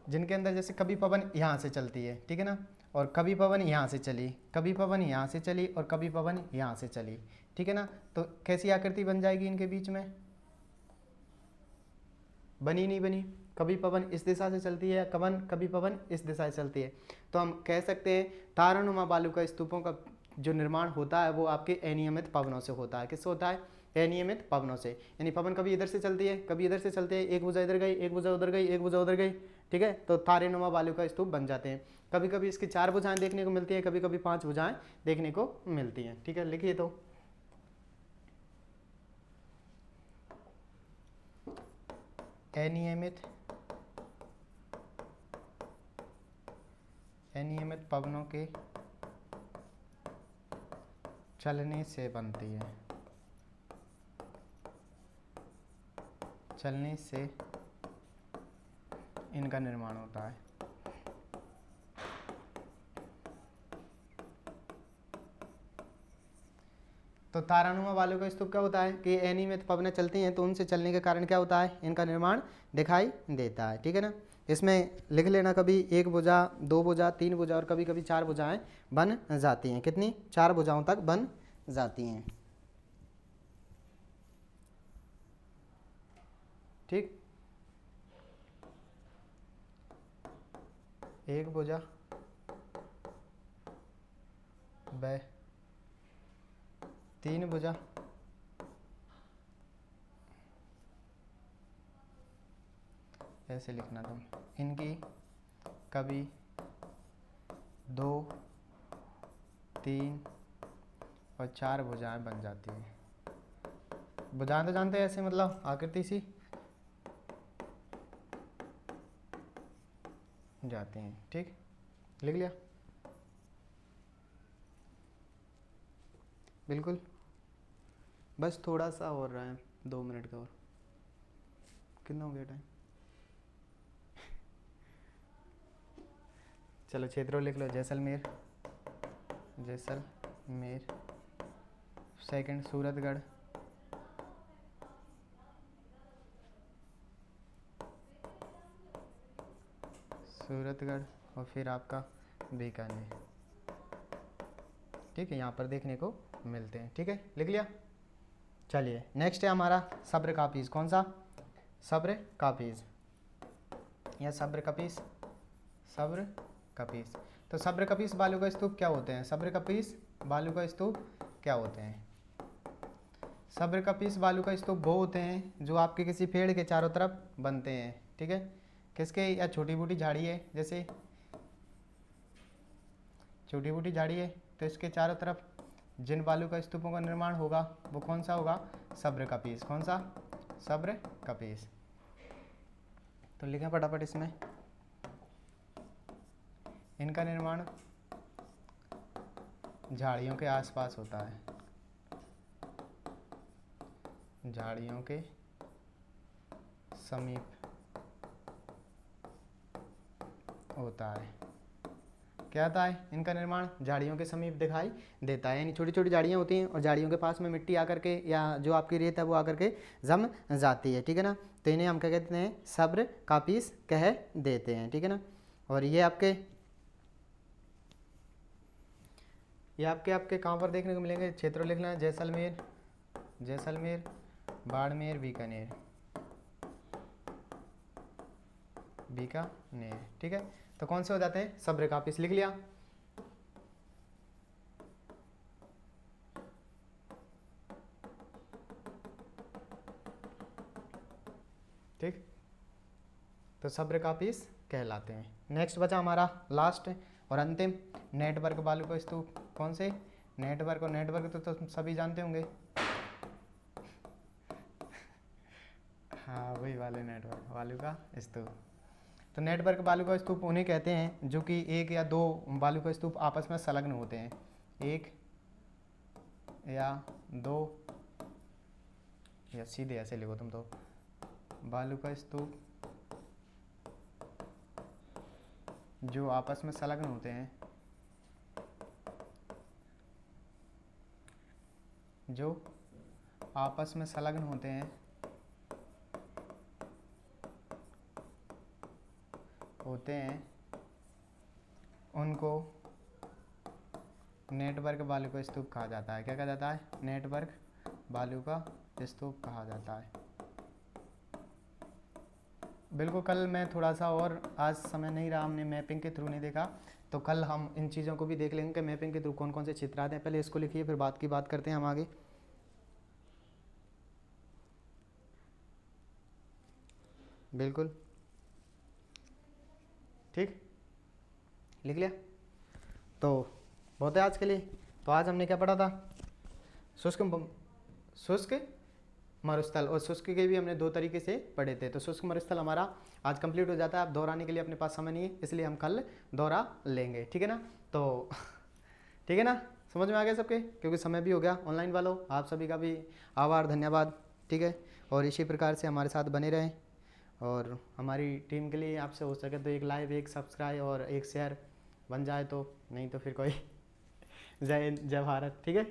S1: जिनके अंदर जैसे कभी पवन यहाँ से चलती है, ठीक है ना, और कभी पवन यहाँ से चली, कभी पवन यहाँ से चली और कभी पवन यहाँ से चली, ठीक है ना। तो कैसी आकृति बन जाएगी इनके बीच में, बनी नहीं बनी, कभी पवन इस दिशा से चलती है, कभी पवन इस दिशा से चलती है। तो हम कह सकते हैं तारानुमा बालू का स्तूपों का जो निर्माण होता है वो आपके अनियमित पवनों से होता है। किससे होता है, अनियमित पवनों से, यानी पवन कभी इधर से चलती है कभी इधर से चलते हैं, एक भुजा इधर गई एक भुजा उधर गई एक भुजा उधर गई, ठीक है, तो तारानुमा बालू का स्तूप बन जाते हैं। कभी कभी इसकी 4 भुजाएं देखने को मिलती हैं, कभी कभी 5 भुजाएं देखने को मिलती हैं, ठीक है। लिखिए तो अनियमित पवनों के चलने से बनती है, चलने से इनका निर्माण होता है। तो तारानुमा बालू का स्तूप क्या होता है कि अनियमित पवनें चलती हैं तो उनसे चलने के कारण क्या होता है, इनका निर्माण दिखाई देता है, ठीक है ना। इसमें लिख लेना, कभी एक भुजा, 2 भुजा, 3 भुजा और कभी कभी 4 भुजाएं बन जाती हैं। कितनी, 4 भुजाओं तक बन जाती हैं, ठीक। एक भुजा व 3 भुजा, ऐसे लिखना तुम, इनकी कभी 2, 3 और 4 भुजाएं बन जाती हैं। भुजाएं तो जानते हैं, ऐसे मतलब आकृति सी जाती हैं, ठीक, लिख लिया, बिल्कुल। बस थोड़ा सा और रहा है, 2 मिनट का और, कितना हो गया टाइम, चलो क्षेत्रों लिख लो, जैसलमेर, जैसलमेर, सेकंड सूरतगढ़, सूरतगढ़ और फिर आपका बीकानेर, ठीक है, यहाँ पर देखने को मिलते हैं, ठीक है, लिख लिया। चलिए नेक्स्ट है हमारा सब्र कापीज। कौन सा, सब्र कापीज या सब्र कपीस, सब्र कपीस। तो सब्र कपीस बालू का स्तूप क्या होते हैं, सब्र कपीस बालू का स्तूप क्या होते हैं। सब्र कपीस बालू का स्तूप वो होते हैं जो आपके किसी पेड़ के चारों तरफ बनते हैं, ठीक है, किसके, या छोटी मोटी झाड़ी है जैसे छोटी मोटी झाड़ी है, तो इसके चारों तरफ जिन बालू का स्तूपों का निर्माण होगा वो कौन सा होगा? सब्र का पीस। कौन सा? सब्र का पीस। तो लिखें फटाफट इसमें, इनका निर्माण झाड़ियों के आसपास होता है, झाड़ियों के समीप होता है। क्या होता है? इनका निर्माण झाड़ियों के समीप दिखाई देता है, यानी छोटी छोटी झाड़ियाँ होती हैं और झाड़ियों के पास में मिट्टी आकर के या जो आपकी रेत है वो आकर के जम जाती है, ठीक है ना। तो इन्हें हम क्या कहते हैं? सब्र का पीस कह देते हैं, ठीक है ना। और ये आपके कहाँ पर देखने को मिलेंगे? क्षेत्र लिखना है, जैसलमेर, जैसलमेर, बाड़मेर, बीकानेर, बीकानेर, ठीक है। तो कौन से हो जाते हैं? सब्र का पीस। लिख लिया? ठीक, तो सब्र का पीस कहलाते हैं। नेक्स्ट बचा हमारा लास्ट और अंतिम, नेटवर्क बालू का स्तूप। कौन से? नेटवर्क। और नेटवर्क तो सभी जानते होंगे, हाँ वही वाले नेटवर्क बालू का स्तूप। तो नेटवर्क बालू का स्तूप उन्हें कहते हैं जो कि एक या दो बालू का स्तूप आपस में संलग्न होते हैं, एक या दो, या सीधे ऐसे लिखो तुम तो, बालू का स्तूप जो आपस में संलग्न होते हैं, जो आपस में संलग्न होते हैं, उनको नेटवर्क बालू का स्तूप कहा जाता है। क्या कहा जाता है? नेटवर्क बालू का स्तूप कहा जाता है। बिल्कुल, कल मैं थोड़ा सा, और आज समय नहीं रहा, हमने मैपिंग के थ्रू नहीं देखा, तो कल हम इन चीज़ों को भी देख लेंगे कि मैपिंग के थ्रू कौन कौन से चित्र आते हैं। पहले इसको लिखिए, फिर बात की बात करते हैं हम आगे। बिल्कुल ठीक, लिख लिया? तो बहुत है आज के लिए। तो आज हमने क्या पढ़ा था? शुष्क मरुस्थल, और शुष्क के भी हमने दो तरीके से पढ़े थे। तो शुष्क मरुस्थल हमारा आज कंप्लीट हो जाता है। अब दोहराने के लिए अपने पास समय नहीं है, इसलिए हम कल दोहरा लेंगे, ठीक है ना। तो ठीक है ना, समझ में आ गया सबके? क्योंकि समय भी हो गया। ऑनलाइन वालों, आप सभी का भी आभार, धन्यवाद, ठीक है। और इसी प्रकार से हमारे साथ बने रहें, और हमारी टीम के लिए आपसे हो सके तो एक लाइव, एक सब्सक्राइब और एक शेयर बन जाए तो, नहीं तो फिर कोई जय हिंद, जय भारत, ठीक है।